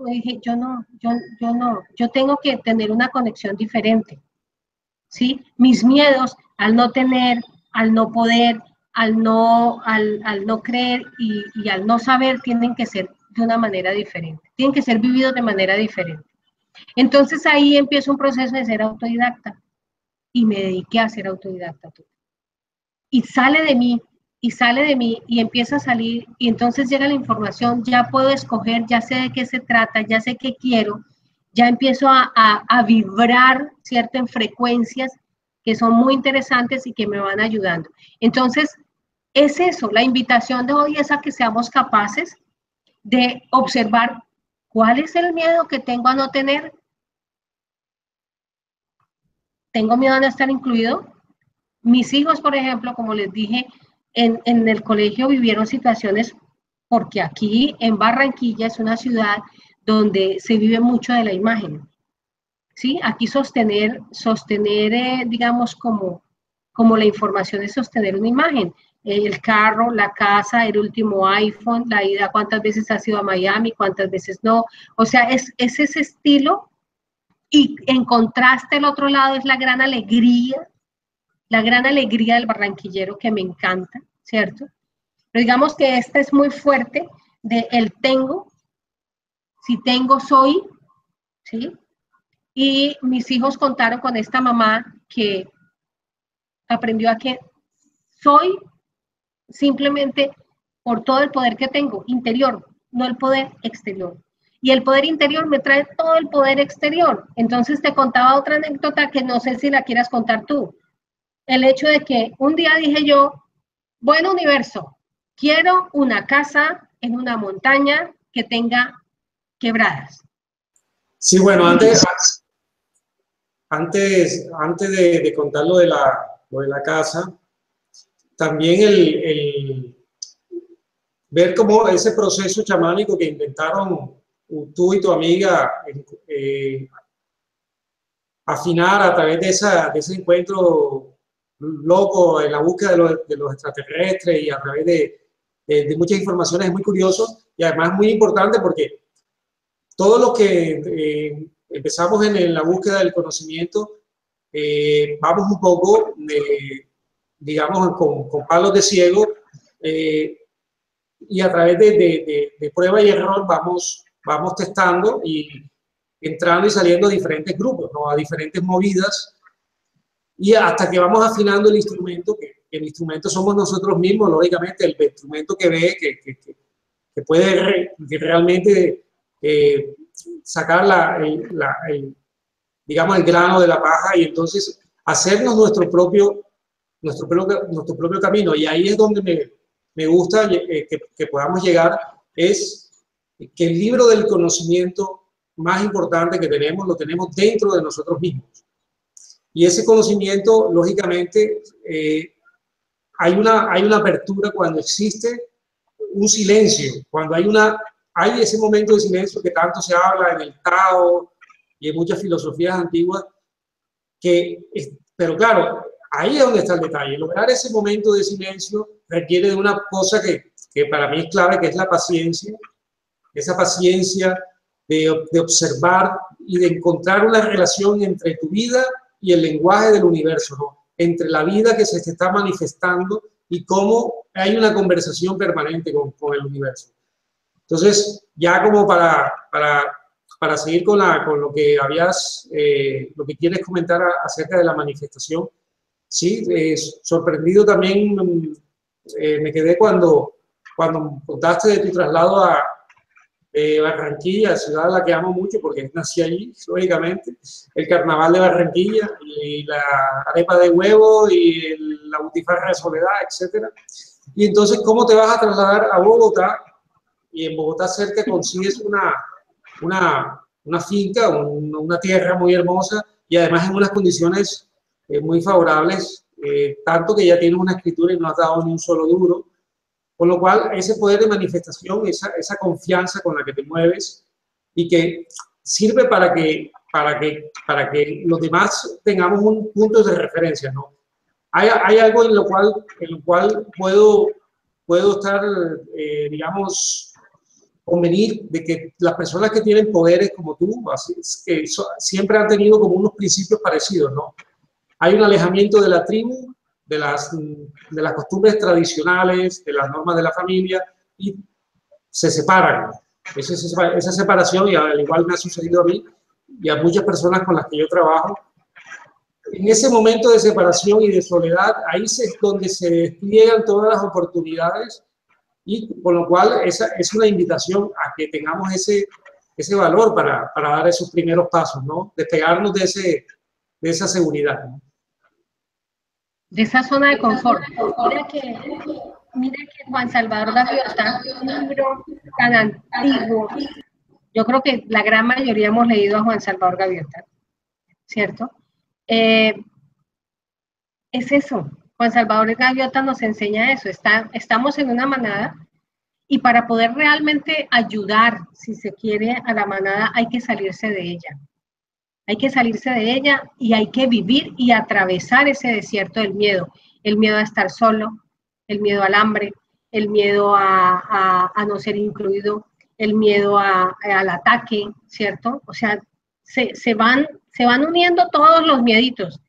dije, yo tengo que tener una conexión diferente, ¿sí? Mis miedos al no tener, al no poder, al no creer y al no saber tienen que ser de una manera diferente, tienen que ser vividos de manera diferente. Entonces ahí empieza un proceso de ser autodidacta y me dediqué a ser autodidacta. Y sale de mí y empieza a salir y entonces llega la información, ya puedo escoger, ya sé de qué se trata, ya sé qué quiero, ya empiezo a vibrar, ¿cierto?, en frecuencias que son muy interesantes y que me van ayudando. Entonces, es eso, la invitación de hoy es a que seamos capaces de observar cuál es el miedo que tengo a no tener. ¿Tengo miedo a no estar incluido? Mis hijos, por ejemplo, como les dije, en el colegio vivieron situaciones, porque aquí en Barranquilla es una ciudad donde se vive mucho de la imagen, ¿sí? Aquí sostener digamos, como la información es sostener una imagen. El carro, la casa, el último iPhone, la ida, cuántas veces has ido a Miami, cuántas veces no. O sea, es ese estilo. Y en contraste, el otro lado es la gran alegría del barranquillero que me encanta, ¿cierto? Pero digamos que esta es muy fuerte de el tengo, si tengo soy, ¿sí? Y mis hijos contaron con esta mamá que aprendió a que soy simplemente por todo el poder que tengo interior, no el poder exterior. Y el poder interior me trae todo el poder exterior. Entonces te contaba otra anécdota que no sé si la quieras contar tú. El hecho de que un día dije yo, bueno, universo, quiero una casa en una montaña que tenga quebradas. Sí, bueno, antes de contar lo de la casa, también el ver cómo ese proceso chamánico que inventaron tú y tu amiga, afinar a través de ese encuentro loco en la búsqueda de los extraterrestres y a través de muchas informaciones, es muy curioso y además muy importante porque todos los que empezamos en la búsqueda del conocimiento, vamos un poco, digamos, con palos de ciego, y a través de prueba y error vamos testando y entrando y saliendo a diferentes grupos, ¿no? A diferentes movidas, y hasta que vamos afinando el instrumento, que el instrumento somos nosotros mismos, lógicamente, el instrumento que ve, que puede realmente sacar digamos, el grano de la paja y entonces hacernos nuestro propio camino. Y ahí es donde me gusta que podamos llegar, es que el libro del conocimiento más importante que tenemos, lo tenemos dentro de nosotros mismos. Y ese conocimiento, lógicamente, hay una apertura cuando existe un silencio, cuando hay ese momento de silencio que tanto se habla en el Tao y en muchas filosofías antiguas, pero claro, ahí es donde está el detalle. Lograr ese momento de silencio requiere de una cosa que para mí es clave, que es la paciencia, esa paciencia de observar y de encontrar una relación entre tu vida y el lenguaje del universo, ¿no? Entre la vida que se te está manifestando y cómo hay una conversación permanente con el universo. Entonces, ya como para seguir con lo que lo que quieres comentar acerca de la manifestación, sí, sorprendido también me quedé cuando contaste de tu traslado a Barranquilla, ciudad a la que amo mucho porque nací allí, lógicamente, el carnaval de Barranquilla y la arepa de huevo y la butifarra de Soledad, etc. Y entonces, ¿cómo te vas a trasladar a Bogotá? Y en Bogotá cerca consigues una finca, una tierra muy hermosa y además en unas condiciones muy favorables, tanto que ya tienes una escritura y no has dado ni un solo duro. Con lo cual, ese poder de manifestación, esa confianza con la que te mueves y que sirve para que los demás tengamos un punto de referencia, ¿no? Hay algo en lo cual puedo estar, digamos, convenir de que las personas que tienen poderes como tú, que siempre han tenido como unos principios parecidos, ¿no? Hay un alejamiento de la tribu, de las costumbres tradicionales, de las normas de la familia, y se separan. Esa separación, y al igual me ha sucedido a mí y a muchas personas con las que yo trabajo, en ese momento de separación y de soledad, ahí es donde se despliegan todas las oportunidades, y con lo cual esa es una invitación a que tengamos ese valor para dar esos primeros pasos, ¿no? Despegarnos de esa seguridad, ¿no? De esa zona de confort. Mira que Juan Salvador Gaviota, un libro tan antiguo, yo creo que la gran mayoría hemos leído a Juan Salvador Gaviota, ¿cierto? Es eso, Juan Salvador Gaviota nos enseña eso, estamos en una manada y para poder realmente ayudar, si se quiere, a la manada hay que salirse de ella. Hay que salirse de ella y hay que vivir y atravesar ese desierto del miedo. El miedo a estar solo, el miedo al hambre, el miedo a no ser incluido, el miedo al ataque, ¿cierto? O sea, se van uniendo todos los mieditos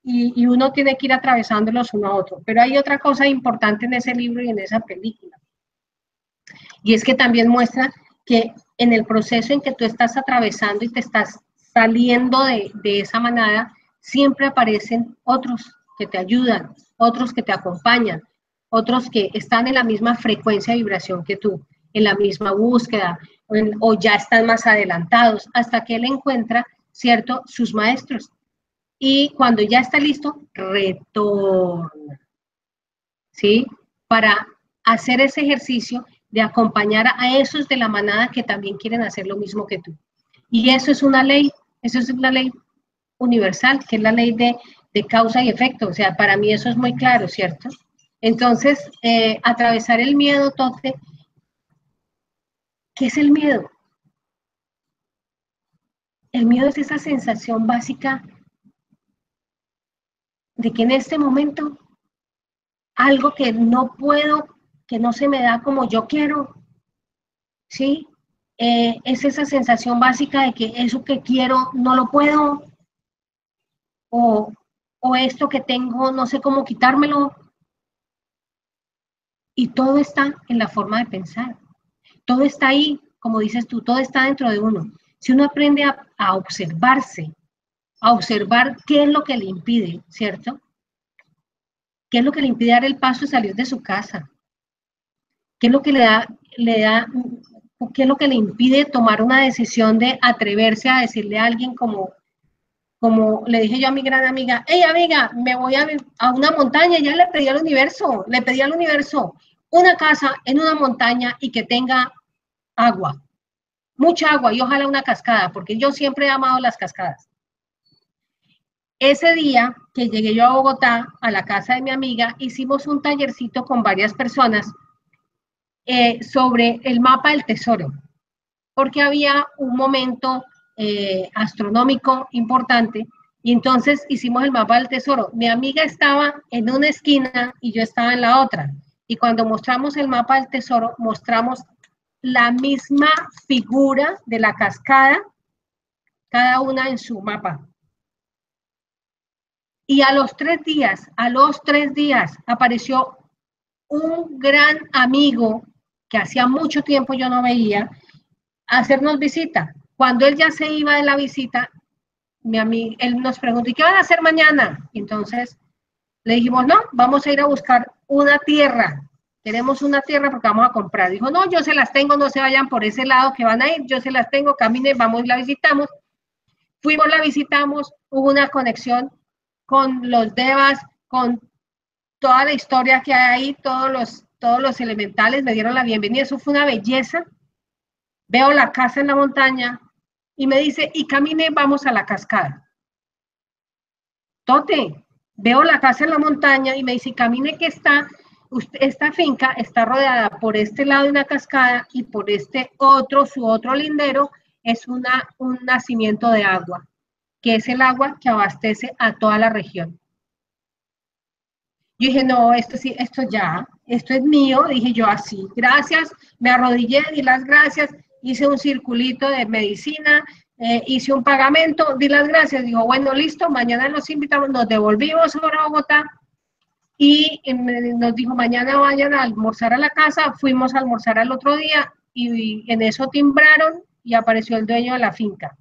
y uno tiene que ir atravesándolos uno a otro. Pero hay otra cosa importante en ese libro y en esa película. Y es que también muestra que en el proceso en que tú estás atravesando y te estás saliendo de esa manada, siempre aparecen otros que te ayudan, otros que te acompañan, otros que están en la misma frecuencia de vibración que tú, en la misma búsqueda, o ya están más adelantados, hasta que él encuentra, ¿cierto?, sus maestros. Y cuando ya está listo, retorna, ¿sí? Para hacer ese ejercicio de acompañar a esos de la manada que también quieren hacer lo mismo que tú. Y eso es una ley universal, que es la ley de causa y efecto. O sea, para mí eso es muy claro, ¿cierto? Entonces, atravesar el miedo, Tote, ¿qué es el miedo? El miedo es esa sensación básica de que en este momento algo que no puedo, que no se me da como yo quiero, ¿sí? Es esa sensación básica de que eso que quiero no lo puedo, o, o esto que tengo no sé cómo quitármelo. Y todo está en la forma de pensar. Todo está ahí, como dices tú, todo está dentro de uno. Si uno aprende a observarse, a observar qué es lo que le impide, ¿cierto? ¿Qué es lo que le impide dar el paso y salir de su casa? ¿Qué es lo que qué es lo que le impide tomar una decisión de atreverse a decirle a alguien como le dije yo a mi gran amiga, hey amiga, me voy a una montaña, ya le pedí al universo una casa en una montaña y que tenga agua, mucha agua y ojalá una cascada, porque yo siempre he amado las cascadas. Ese día que llegué yo a Bogotá, a la casa de mi amiga, hicimos un tallercito con varias personas sobre el mapa del tesoro, porque había un momento astronómico importante y entonces hicimos el mapa del tesoro. Mi amiga estaba en una esquina y yo estaba en la otra. Y cuando mostramos el mapa del tesoro, mostramos la misma figura de la cascada, cada una en su mapa. Y a los 3 días, apareció un gran amigo que hacía mucho tiempo yo no veía, a hacernos visita. Cuando él ya se iba de la visita, él nos preguntó, ¿y qué van a hacer mañana? Entonces le dijimos, no, vamos a ir a buscar una tierra. Queremos una tierra porque vamos a comprar. Dijo, no, yo se las tengo, no se vayan por ese lado que van a ir, yo se las tengo, caminen, vamos y la visitamos. Fuimos, la visitamos, hubo una conexión con los devas, con toda la historia que hay ahí, todos los elementales me dieron la bienvenida, eso fue una belleza. Veo la casa en la montaña y me dice, y camine, vamos a la cascada. Tote, veo la casa en la montaña y me dice, camine que esta finca está rodeada por este lado de una cascada y por este otro, su otro lindero, es un nacimiento de agua, que es el agua que abastece a toda la región. Yo dije, no, esto sí, esto es mío, dije yo así, gracias, me arrodillé, di las gracias, hice un circulito de medicina, hice un pagamento, di las gracias, dijo, bueno, listo, mañana los invitamos, nos devolvimos a Bogotá y nos dijo, mañana vayan a almorzar a la casa, fuimos a almorzar al otro día y en eso timbraron y apareció el dueño de la finca.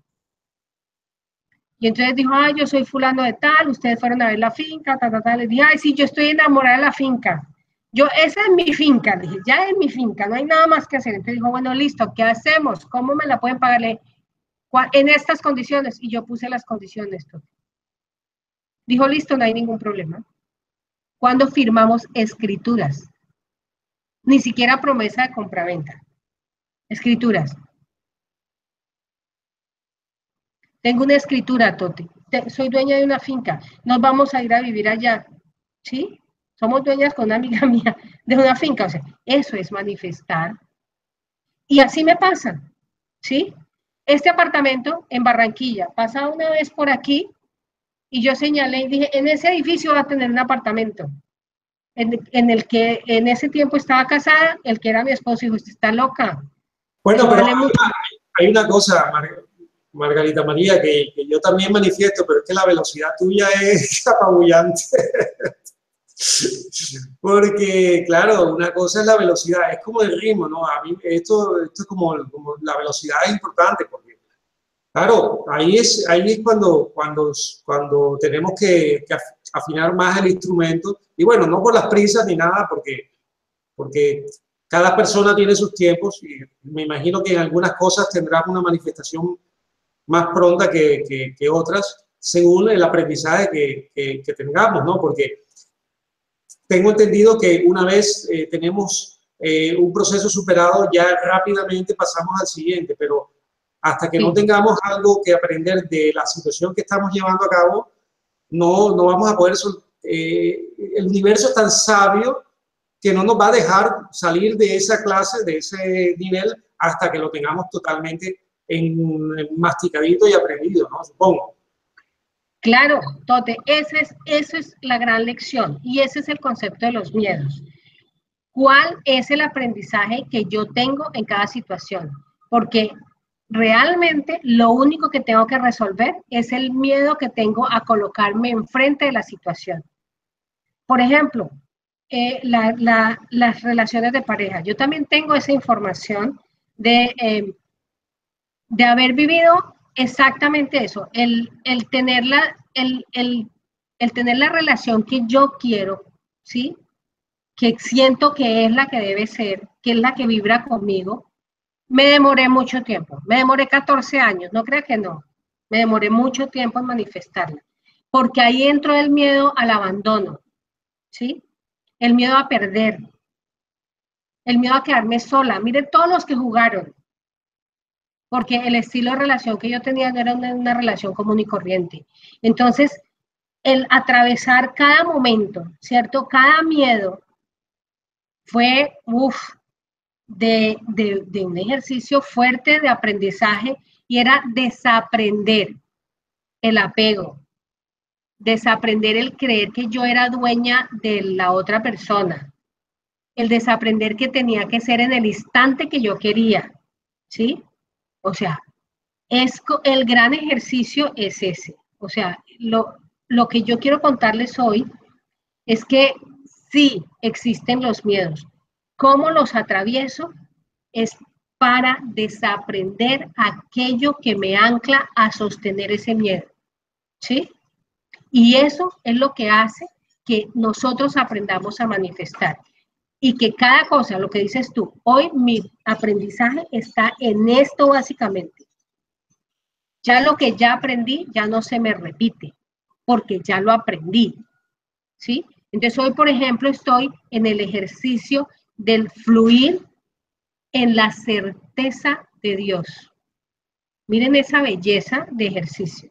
Y entonces dijo, ay, yo soy fulano de tal, ustedes fueron a ver la finca, Les dije, ay, sí, yo estoy enamorada de la finca. Esa es mi finca, le dije, ya es mi finca, no hay nada más que hacer. Entonces dijo, bueno, listo, ¿qué hacemos? ¿Cómo me la pueden pagar? En estas condiciones. Y yo puse las condiciones. Dijo, listo, no hay ningún problema. Cuando firmamos escrituras, ni siquiera promesa de compraventa, escrituras. Tengo una escritura, Tote. Soy dueña de una finca. Nos vamos a ir a vivir allá. ¿Sí? somos dueñas con una amiga mía de una finca, o sea, eso es manifestar. Y así me pasa, ¿sí? Este apartamento en Barranquilla, pasaba una vez por aquí y yo señalé y dije, en ese edificio va a tener un apartamento, en el que en ese tiempo estaba casada, el que era mi esposo, dijo, usted está loca. Bueno, Eso pero vale mucho. hay una cosa, Margarita María, que yo también manifiesto, pero es que la velocidad tuya es apabullante. Porque, claro, una cosa es la velocidad, es como el ritmo, ¿no? A mí esto es como la velocidad es importante, porque, claro, ahí es cuando tenemos que afinar más el instrumento, y bueno, no por las prisas ni nada, porque cada persona tiene sus tiempos, y me imagino que en algunas cosas tendrás una manifestación más pronta que otras, según el aprendizaje que tengamos, ¿no? Porque tengo entendido que una vez tenemos un proceso superado, ya rápidamente pasamos al siguiente, pero hasta que no Sí. tengamos algo que aprender de la situación que estamos llevando a cabo, no vamos a poder... el universo es tan sabio que no nos va a dejar salir de esa clase, de ese nivel, hasta que lo tengamos totalmente masticadito y aprendido, ¿no? Supongo. Claro, Tote, eso es la gran lección y ese es el concepto de los miedos. ¿Cuál es el aprendizaje que yo tengo en cada situación? Porque realmente lo único que tengo que resolver es el miedo que tengo a colocarme enfrente de la situación. Por ejemplo, las relaciones de pareja. Yo también tengo esa información de haber vivido exactamente eso, el tener el tener la relación que yo quiero, ¿sí? Que siento que es la que debe ser, que es la que vibra conmigo. Me demoré mucho tiempo, me demoré 14 años, no crea que no, me demoré mucho tiempo en manifestarla, porque ahí entró el miedo al abandono, ¿sí? El miedo a perder, el miedo a quedarme sola. Miren todos los que jugaron, porque el estilo de relación que yo tenía no era una relación común y corriente. Entonces, el atravesar cada momento, ¿cierto? Cada miedo fue, de un ejercicio fuerte de aprendizaje y era desaprender el apego, desaprender el creer que yo era dueña de la otra persona, el desaprender que tenía que ser en el instante que yo quería, ¿sí? O sea, el gran ejercicio es ese. O sea, lo que yo quiero contarles hoy es que sí existen los miedos. ¿Cómo los atravieso? Es para desaprender aquello que me ancla a sostener ese miedo, ¿sí? Y eso es lo que hace que nosotros aprendamos a manifestar. Y que cada cosa, lo que dices tú, hoy mi aprendizaje está en esto básicamente. Ya lo que ya aprendí, ya no se me repite, porque ya lo aprendí, ¿sí? Entonces hoy, por ejemplo, estoy en el ejercicio del fluir en la certeza de Dios. Miren esa belleza de ejercicio.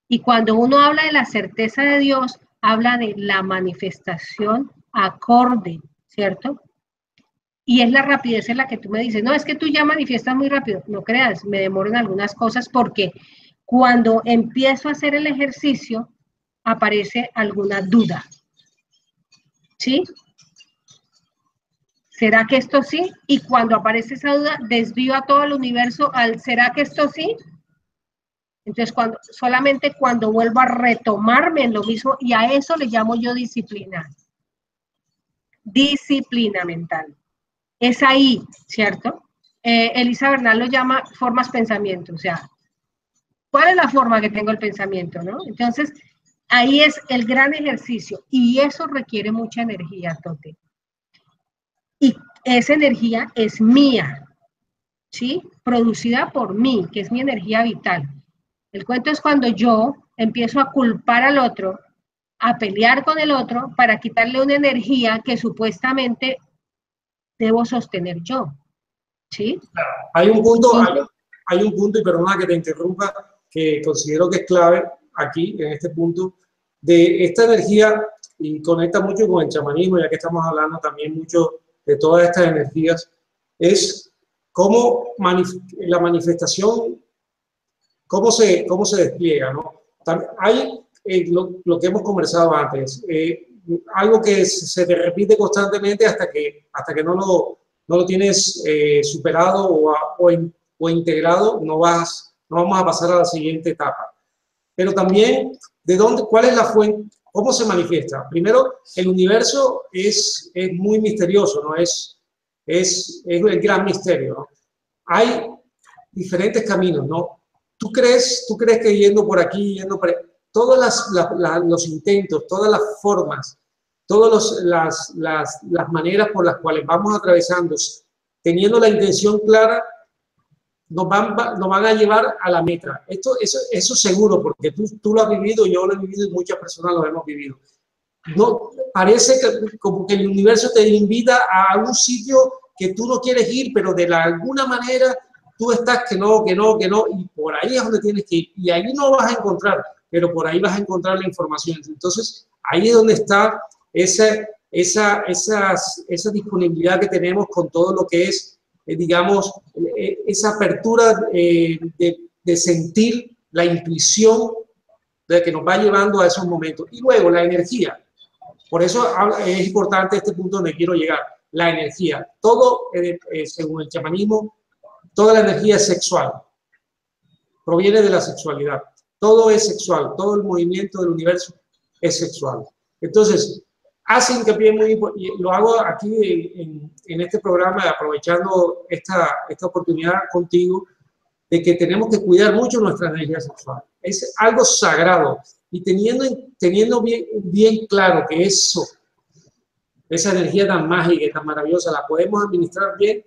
Y cuando uno habla de la certeza de Dios, habla de la manifestación acorde, ¿cierto? Y es la rapidez en la que tú me dices, no, es que tú ya manifiestas muy rápido. No creas, me demoro en algunas cosas porque cuando empiezo a hacer el ejercicio, aparece alguna duda. ¿Sí? ¿Será que esto sí? Y cuando aparece esa duda, desvío a todo el universo al ¿será que esto sí? Entonces, solamente cuando vuelvo a retomarme en lo mismo, y a eso le llamo yo disciplina. Disciplina mental. Es ahí, ¿cierto? Elisa Bernal lo llama formas pensamiento, o sea, ¿cuál es la forma que tengo el pensamiento, no? Entonces, ahí es el gran ejercicio, y eso requiere mucha energía, Tote. Y esa energía es mía, ¿sí? Producida por mí, que es mi energía vital. El cuento es cuando yo empiezo a culpar al otro, a pelear con el otro para quitarle una energía que supuestamente debo sostener yo, ¿sí? Hay un punto, Entonces, hay un punto, y perdona que te interrumpa, que considero que es clave aquí, en este punto, de esta energía. y conecta mucho con el chamanismo, ya que estamos hablando también mucho de todas estas energías, es cómo la manifestación, cómo se despliega, ¿no? Hay lo que hemos conversado antes, algo que se te repite constantemente hasta que no lo tienes superado o integrado, no vamos a pasar a la siguiente etapa. Pero también, ¿cuál es la fuente? ¿Cómo se manifiesta? Primero, el universo es muy misterioso, ¿no? Es el gran misterio, ¿no? Hay diferentes caminos, ¿no? ¿Tú crees que yendo por aquí, yendo por ahí, todos los intentos, todas las formas, todas las maneras por las cuales vamos atravesando, teniendo la intención clara, nos van a llevar a la meta? Eso seguro, porque tú lo has vivido, yo lo he vivido y muchas personas lo hemos vivido. No, parece como que el universo te invita a un sitio que tú no quieres ir, pero de alguna manera tú estás que no, y por ahí es donde tienes que ir. Y ahí no vas a encontrar, pero por ahí vas a encontrar la información. Entonces, ahí es donde está esa disponibilidad que tenemos con todo lo que es, digamos, esa apertura de sentir la intuición de que nos va llevando a esos momentos. Y luego la energía. Por eso es importante este punto donde quiero llegar. La energía. Todo, según el chamanismo, toda la energía es sexual. Proviene de la sexualidad. Todo es sexual. Todo el movimiento del universo es sexual. Entonces, hace hincapié y lo hago aquí en este programa, aprovechando esta oportunidad contigo, de que tenemos que cuidar mucho nuestra energía sexual. Es algo sagrado. Y teniendo bien claro que esa energía tan mágica y tan maravillosa, la podemos administrar bien,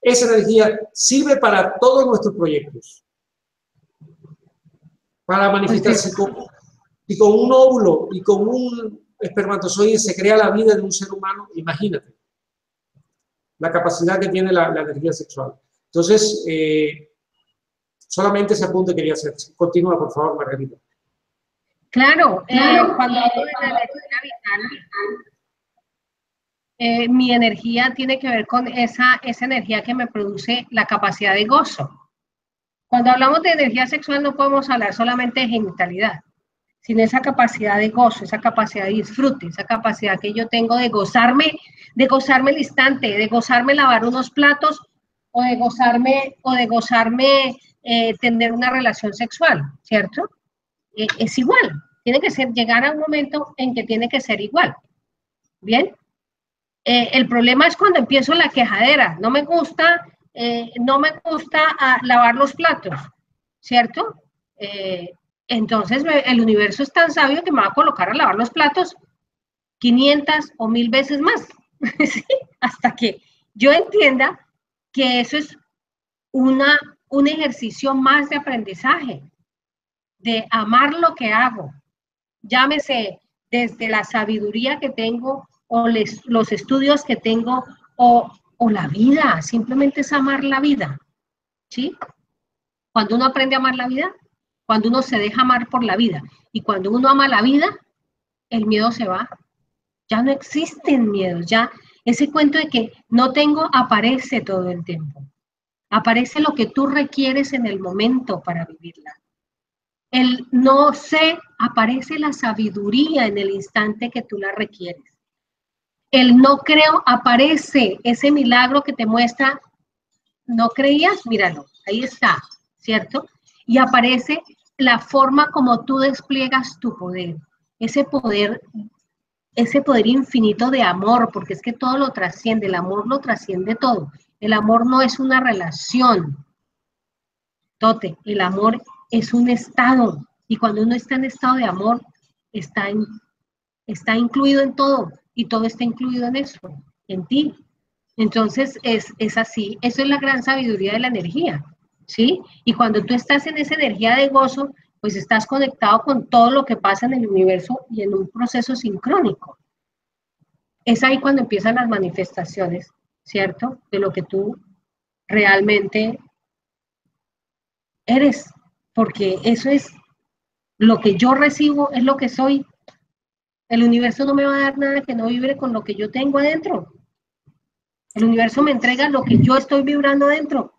esa energía sirve para todos nuestros proyectos. Para manifestarse y con un óvulo y con un espermatozoide se crea la vida de un ser humano, imagínate la capacidad que tiene la energía sexual. Entonces, solamente ese apunte quería hacer. Continúa, por favor, Margarita. Claro, cuando hablo de la energía vital, mi energía tiene que ver con esa energía que me produce la capacidad de gozo. Cuando hablamos de energía sexual no podemos hablar solamente de genitalidad, sino esa capacidad de gozo, esa capacidad de disfrute, esa capacidad que yo tengo de gozarme el instante, de gozarme lavar unos platos o de gozarme tener una relación sexual, ¿cierto? Es igual, tiene que llegar a un momento en que tiene que ser igual, ¿bien? El problema es cuando empiezo la quejadera, no me gusta lavar los platos, ¿cierto? Entonces el universo es tan sabio que me va a colocar a lavar los platos 500 o 1000 veces más, ¿sí? Hasta que yo entienda que eso es un ejercicio más de aprendizaje, de amar lo que hago, llámese desde la sabiduría que tengo o los estudios que tengo o la vida, simplemente es amar la vida, ¿sí? Cuando uno aprende a amar la vida, cuando uno se deja amar por la vida y cuando uno ama la vida, el miedo se va, ya no existen miedos, ya ese cuento de que no tengo aparece todo el tiempo, aparece lo que tú requieres en el momento para vivirla. El no sé, aparece la sabiduría en el instante que tú la requieres. El no creo, aparece ese milagro que te muestra, no creías, míralo, ahí está, ¿cierto? Y aparece la forma como tú despliegas tu poder, ese poder infinito de amor, porque es que todo lo trasciende, el amor lo trasciende todo. El amor no es una relación, Tote, el amor es un estado, y cuando uno está en estado de amor, está incluido en todo, y todo está incluido en eso, en ti. Entonces, es así, eso es la gran sabiduría de la energía, ¿sí? Y cuando tú estás en esa energía de gozo, pues estás conectado con todo lo que pasa en el universo y en un proceso sincrónico. Es ahí cuando empiezan las manifestaciones, ¿cierto? De lo que tú realmente eres, porque eso es lo que yo recibo, es lo que soy. El universo no me va a dar nada que no vibre con lo que yo tengo adentro. El universo me entrega lo que yo estoy vibrando adentro.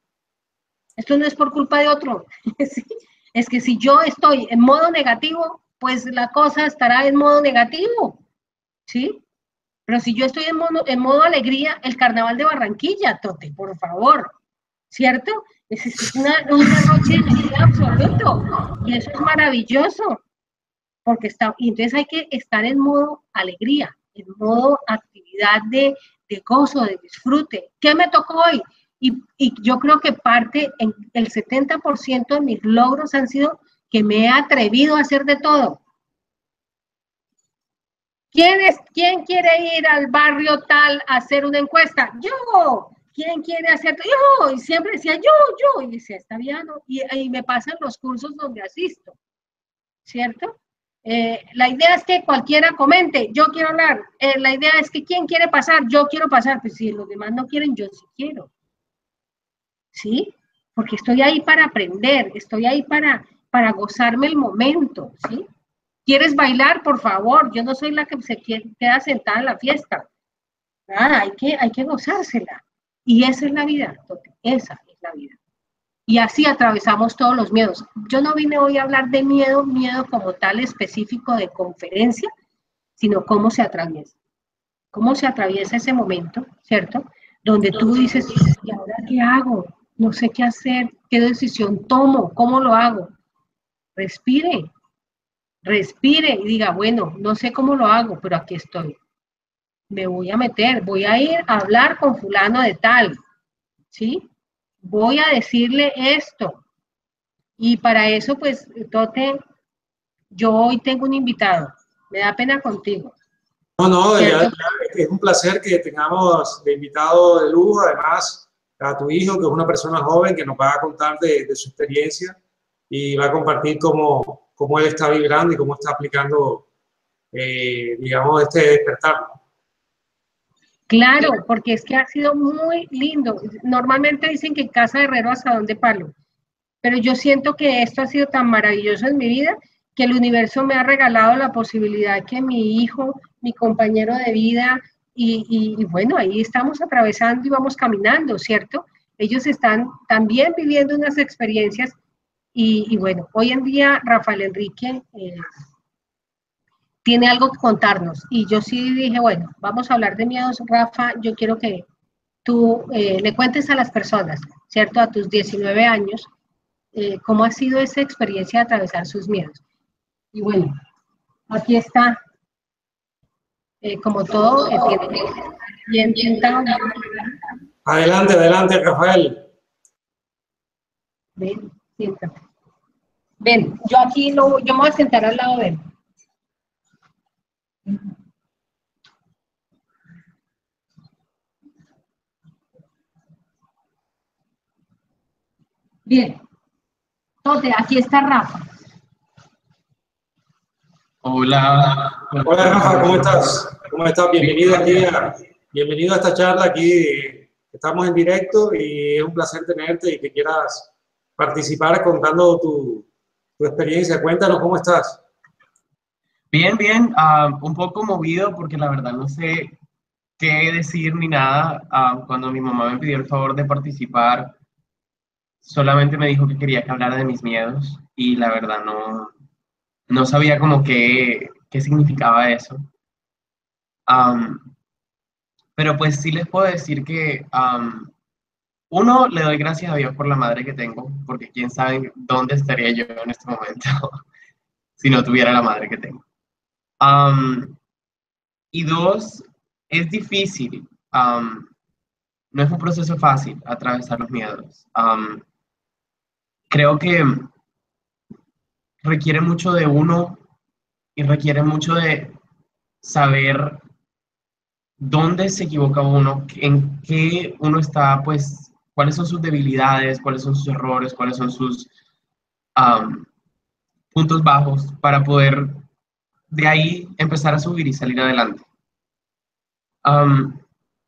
Esto no es por culpa de otro. ¿Sí? Es que si yo estoy en modo negativo, pues la cosa estará en modo negativo. ¿Sí? Pero si yo estoy en modo alegría, el carnaval de Barranquilla, Tote, por favor. ¿Cierto? Es un derroche de energía absoluto. Y eso es maravilloso. Porque y entonces hay que estar en modo alegría, en modo actividad de gozo, de disfrute. ¿Qué me tocó hoy? Y yo creo que el 70% de mis logros han sido que me he atrevido a hacer de todo. ¿Quién quiere ir al barrio tal a hacer una encuesta? Yo. ¿Quién quiere hacer? Yo. Y siempre decía yo. Y decía, está bien, ¿no? Y me pasan los cursos donde asisto, ¿cierto? La idea es que cualquiera comente, yo quiero hablar. La idea es que ¿quién quiere pasar? Yo quiero pasar. Pues si los demás no quieren, yo sí quiero. ¿Sí? Porque estoy ahí para aprender, estoy ahí para gozarme el momento, ¿sí? ¿Quieres bailar? Por favor, yo no soy la que se queda sentada en la fiesta. Nada, hay que gozársela. Y esa es la vida, esa es la vida. Y así atravesamos todos los miedos. Yo no vine hoy a hablar de miedo como tal específico de conferencia, sino cómo se atraviesa ese momento, ¿cierto? Donde tú dices, ¿y ahora qué hago? No sé qué hacer, qué decisión tomo, cómo lo hago. Respire y diga, bueno, no sé cómo lo hago, pero aquí estoy. Me voy a meter, voy a ir a hablar con fulano de tal, ¿sí? Voy a decirle esto. Y para eso, pues, Tote, yo hoy tengo un invitado. Me da pena contigo. No, ya es un placer que tengamos de invitado de lujo, además, a tu hijo, que es una persona joven que nos va a contar de su experiencia y va a compartir cómo él está vibrando y cómo está aplicando, digamos, este despertar. Claro, porque es que ha sido muy lindo. Normalmente dicen que en casa de herrero hasta donde palo, pero yo siento que esto ha sido tan maravilloso en mi vida que el universo me ha regalado la posibilidad que mi hijo, mi compañero de vida, y bueno, ahí estamos atravesando y vamos caminando, ¿cierto? Ellos están también viviendo unas experiencias y bueno, hoy en día Rafael Enrique tiene algo que contarnos y yo sí dije, bueno, vamos a hablar de miedos, Rafa, yo quiero que tú le cuentes a las personas, ¿cierto? A tus 19 años, cómo ha sido esa experiencia de atravesar sus miedos. Y bueno, aquí está, como todo, tiene bien pintado. Adelante, adelante, Rafael. Ven, siéntate. Ven, yo me voy a sentar al lado de él. Bien. Entonces, aquí está Rafa. Hola. Hola, Rafa, ¿cómo estás? ¿Cómo estás? Bienvenido a esta charla aquí. Estamos en directo y es un placer tenerte y que quieras participar contando tu experiencia. Cuéntanos cómo estás. Bien, un poco movido porque la verdad no sé qué decir ni nada. Cuando mi mamá me pidió el favor de participar, solamente me dijo que quería que hablara de mis miedos y la verdad no sabía como qué significaba eso. Pero pues sí les puedo decir que, uno, le doy gracias a Dios por la madre que tengo, porque quién sabe dónde estaría yo en este momento si no tuviera la madre que tengo. Y dos, es difícil, no es un proceso fácil atravesar los miedos. Creo que requiere mucho de uno y requiere mucho de saber dónde se equivoca uno, en qué uno está, pues, cuáles son sus debilidades, cuáles son sus errores, cuáles son sus puntos bajos para poder de ahí empezar a subir y salir adelante.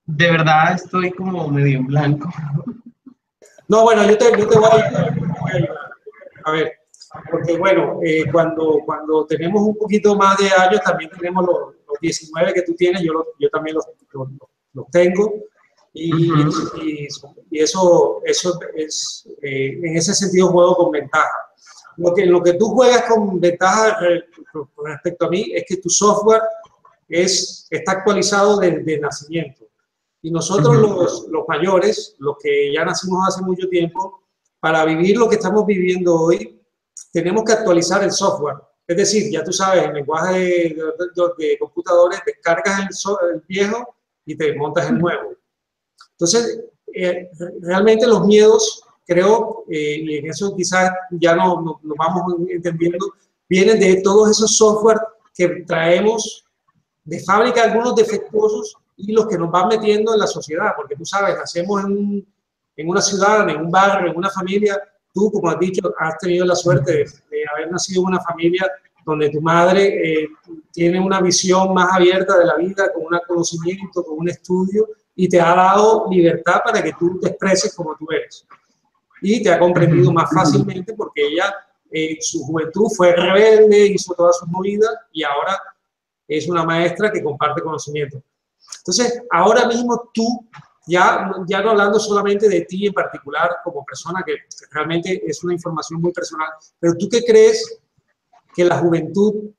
De verdad estoy como medio en blanco. No, bueno, yo te voy a ayudar. A ver, Porque bueno, cuando tenemos un poquito más de años, también tenemos los 19 que tú tienes, yo también los tengo. Y, y eso es, en ese sentido juego con ventaja. Lo que tú juegas con ventaja con respecto a mí es que tu software está actualizado desde nacimiento. Y nosotros los mayores, los que ya nacimos hace mucho tiempo, para vivir lo que estamos viviendo hoy, tenemos que actualizar el software. Es decir, ya tú sabes, en lenguaje de computadores, descargas el viejo y te montas el nuevo. Entonces, realmente los miedos, creo, y en eso quizás ya nos vamos entendiendo, vienen de todos esos software que traemos de fábrica, algunos defectuosos, y los que nos van metiendo en la sociedad, porque tú sabes, nacemos en una ciudad, en un barrio, en una familia. Tú, como has dicho, has tenido la suerte de haber nacido en una familia donde tu madre tiene una visión más abierta de la vida, con un conocimiento, con un estudio, y te ha dado libertad para que tú te expreses como tú eres. Y te ha comprendido más fácilmente porque ella, en su juventud, fue rebelde, hizo todas sus movidas y ahora es una maestra que comparte conocimiento. Entonces, ahora mismo tú, ya no hablando solamente de ti en particular como persona, que realmente es una información muy personal, pero ¿tú qué crees que la juventud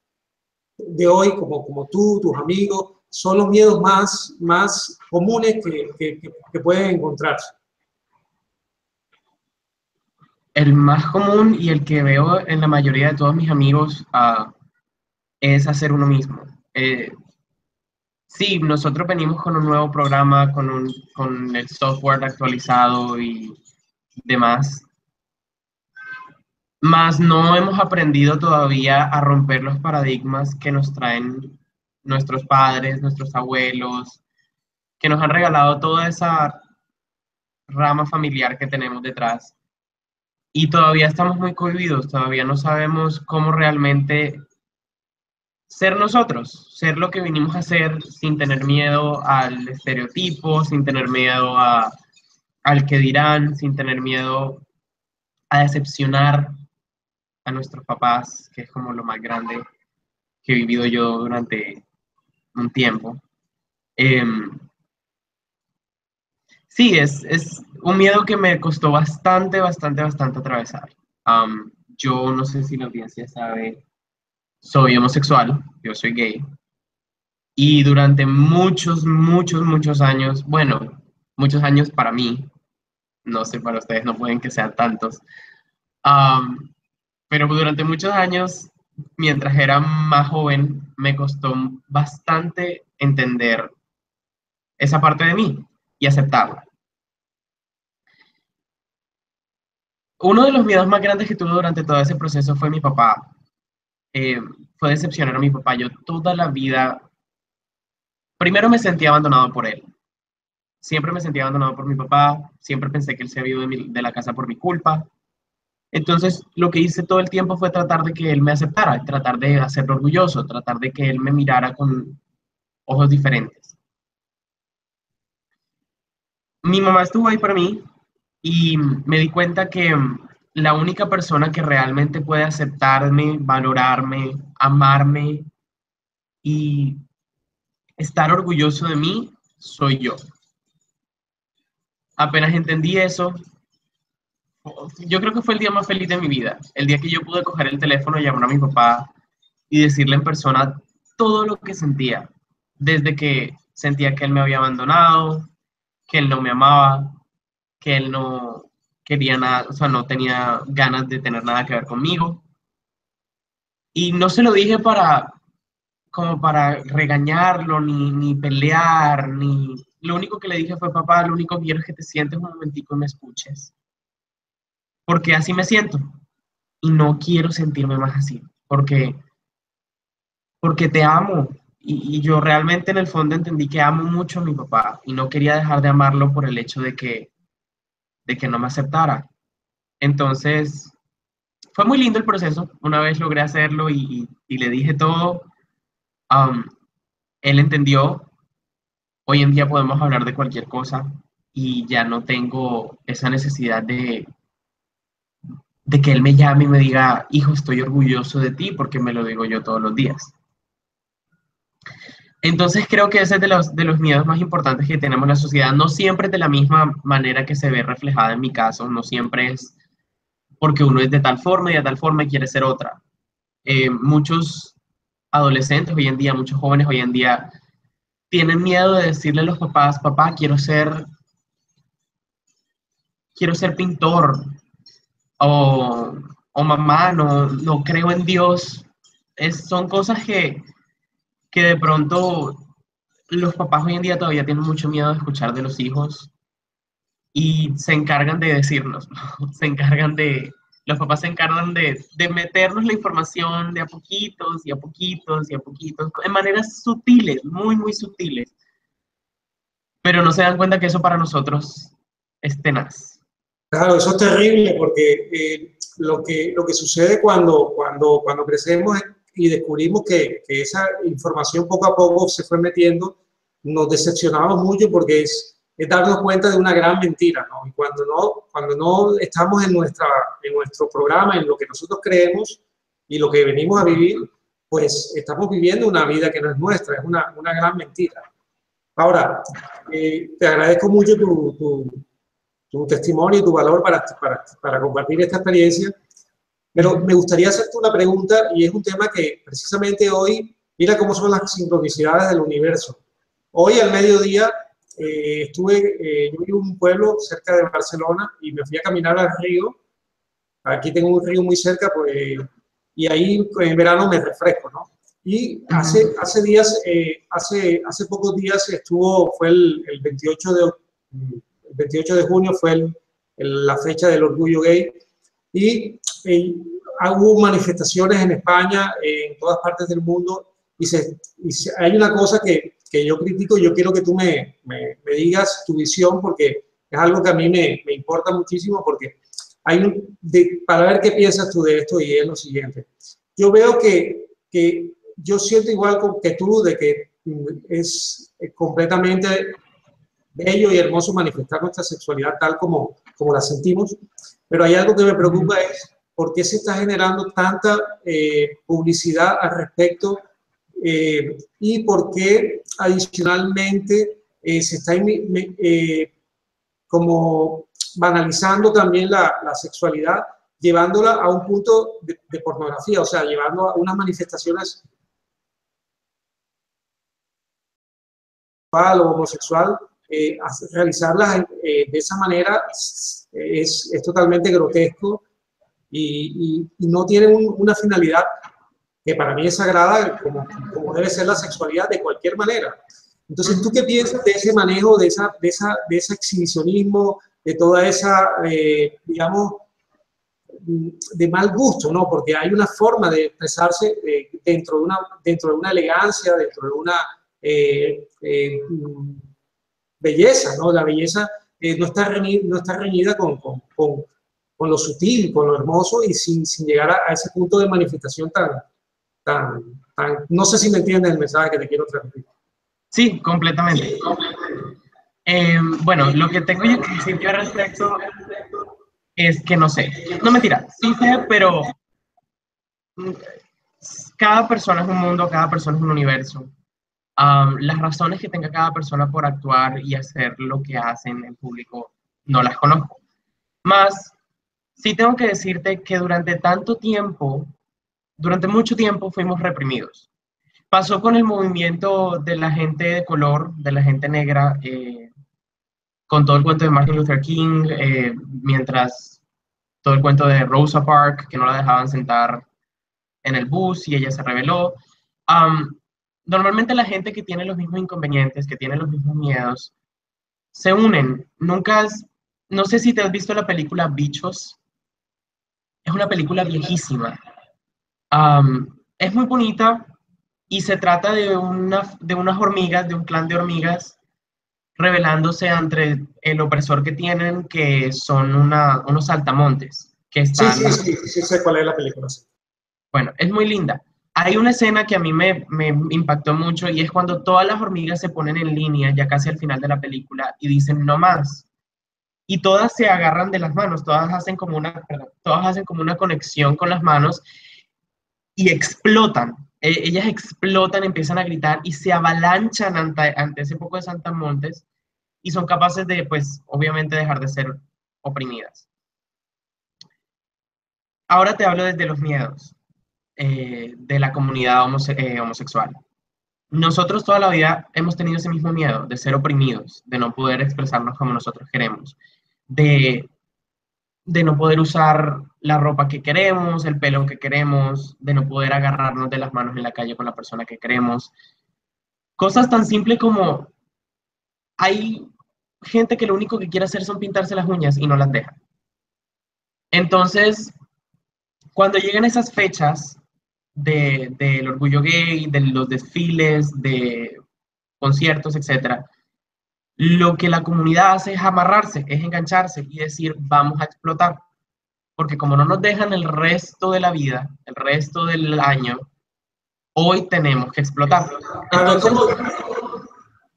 de hoy, como tú, tus amigos, son los miedos más comunes que pueden encontrarse? El más común y el que veo en la mayoría de todos mis amigos es hacer uno mismo. Sí, nosotros venimos con un nuevo programa, con el software actualizado y demás, mas no hemos aprendido todavía a romper los paradigmas que nos traen nuestros padres, nuestros abuelos, que nos han regalado toda esa rama familiar que tenemos detrás. Y todavía estamos muy cohibidos, todavía no sabemos cómo realmente ser nosotros, ser lo que vinimos a ser sin tener miedo al estereotipo, sin tener miedo al que dirán, sin tener miedo a decepcionar a nuestros papás, que es como lo más grande que he vivido yo durante un tiempo. Sí, es un miedo que me costó bastante atravesar. Yo no sé si la audiencia sabe, soy homosexual, yo soy gay. Y durante muchos años, bueno, muchos años para mí, no sé, para ustedes no pueden que sean tantos, am, pero durante muchos años, mientras era más joven, me costó bastante entender esa parte de mí y aceptarla. Uno de los miedos más grandes que tuve durante todo ese proceso fue mi papá. Eh, Fue decepcionar a mi papá. Yo toda la vida, primero me sentí abandonado por él. Siempre me sentí abandonado por mi papá. Siempre pensé que él se había ido de la casa por mi culpa. Entonces, lo que hice todo el tiempo fue tratar de que él me aceptara, tratar de hacerlo orgulloso, tratar de que él me mirara con ojos diferentes. Mi mamá estuvo ahí para mí y me di cuenta que la única persona que realmente puede aceptarme, valorarme, amarme y estar orgulloso de mí soy yo. Apenas entendí eso, yo creo que fue el día más feliz de mi vida, el día que yo pude coger el teléfono y llamar a mi papá y decirle en persona todo lo que sentía, desde que sentía que él me había abandonado, que él no me amaba, que él no quería nada, o sea, no tenía ganas de tener nada que ver conmigo. Y no se lo dije como para regañarlo, ni pelear, ni... Lo único que le dije fue, papá, lo único que quiero es que te sientes un momentico y me escuches. Porque así me siento. Y no quiero sentirme más así. Porque te amo. Y yo realmente en el fondo entendí que amo mucho a mi papá. Y no quería dejar de amarlo por el hecho de que no me aceptara. Entonces, fue muy lindo el proceso. Una vez logré hacerlo y le dije todo. um, Él entendió. Hoy en día podemos hablar de cualquier cosa y ya no tengo esa necesidad de que él me llame y me diga, hijo, estoy orgulloso de ti, porque me lo digo yo todos los días. Entonces creo que ese es de los miedos más importantes que tenemos en la sociedad, no siempre de la misma manera que se ve reflejada en mi caso, no siempre es porque uno es de tal forma y de tal forma y quiere ser otra. Muchos adolescentes hoy en día, muchos jóvenes hoy en día, tienen miedo de decirle a los papás, papá, quiero ser pintor, o mamá, no creo en Dios. Son cosas que de pronto los papás hoy en día todavía tienen mucho miedo de escuchar de los hijos y se encargan de decirnos, los papás se encargan de meternos la información de a poquitos y a poquitos y a poquitos, en maneras sutiles, muy, muy sutiles, pero no se dan cuenta que eso para nosotros es tenaz. Claro, eso es terrible porque lo que sucede cuando crecemos y descubrimos que esa información poco a poco se fue metiendo, nos decepcionamos mucho porque es darnos cuenta de una gran mentira, ¿no? Y cuando no estamos en nuestro programa, en lo que nosotros creemos y lo que venimos a vivir, pues estamos viviendo una vida que no es nuestra, es una gran mentira. Ahora, te agradezco mucho tu testimonio y tu valor para compartir esta experiencia, pero me gustaría hacerte una pregunta y es un tema que precisamente hoy, mira cómo son las sincronicidades del universo. Hoy al mediodía yo vivo en un pueblo cerca de Barcelona y me fui a caminar al río. Aquí tengo un río muy cerca, pues, y ahí en verano me refresco, ¿no? Y hace pocos días fue el 28 de junio fue la fecha del orgullo gay y hubo manifestaciones en España, en todas partes del mundo, y hay una cosa que yo critico y yo quiero que tú me digas tu visión porque es algo que a mí me importa muchísimo porque para ver qué piensas tú de esto y es lo siguiente. Yo veo que yo siento igual que tú de que es completamente bello y hermoso manifestar nuestra sexualidad tal como la sentimos, pero hay algo que me preocupa es por qué se está generando tanta publicidad al respecto y por qué adicionalmente se está como banalizando también la sexualidad, llevándola a un punto de pornografía, o sea, llevando a unas manifestaciones o homosexual, realizarlas de esa manera es totalmente grotesco y no tiene una finalidad que para mí es sagrada como debe ser la sexualidad de cualquier manera. Entonces, ¿tú qué piensas de ese manejo, de ese exhibicionismo, de toda esa, digamos, de mal gusto, ¿no? Porque hay una forma de expresarse dentro de una elegancia, dentro de una belleza, ¿no? La belleza no está reñida con lo sutil, con lo hermoso y sin llegar a ese punto de manifestación tan... No sé si me entiendes el mensaje que te quiero transmitir. Sí, completamente. Bueno, lo que tengo yo que decir yo al respecto es que no sé. No, mentira, sí sé, pero cada persona es un mundo, cada persona es un universo. Las razones que tenga cada persona por actuar y hacer lo que hacen en público no las conozco. Más, sí tengo que decirte que durante mucho tiempo fuimos reprimidos. Pasó con el movimiento de la gente de color, de la gente negra, con todo el cuento de Martin Luther King, mientras todo el cuento de Rosa Parks, que no la dejaban sentar en el bus y ella se rebeló. Normalmente la gente que tiene los mismos inconvenientes, que tiene los mismos miedos, se unen. No sé si te has visto la película Bichos. Es una película viejísima. Es muy bonita y se trata de unas hormigas, de un clan de hormigas, rebelándose ante el opresor que tienen, que son unos saltamontes. Que están... Sí, sé cuál es la película. Sí. Bueno, es muy linda. Hay una escena que a mí me impactó mucho y es cuando todas las hormigas se ponen en línea, ya casi al final de la película, y dicen no más. y todas se agarran de las manos, todas hacen como una conexión con las manos y explotan. Ellas explotan, empiezan a gritar y se avalanchan ante ese poco de saltamontes y son capaces de, pues, obviamente dejar de ser oprimidas. Ahora te hablo desde los miedos de la comunidad homosexual. Nosotros toda la vida hemos tenido ese mismo miedo de ser oprimidos, de no poder expresarnos como nosotros queremos, de no poder usar la ropa que queremos, el pelo que queremos, de no poder agarrarnos de las manos en la calle con la persona que queremos. Cosas tan simples como hay gente que lo único que quiere hacer son pintarse las uñas y no las deja. Entonces, cuando llegan esas fechas del orgullo gay, de los desfiles, de conciertos, etc., lo que la comunidad hace es amarrarse, es engancharse y decir, vamos a explotar. Porque como no nos dejan el resto de la vida, el resto del año, hoy tenemos que explotar. Entonces,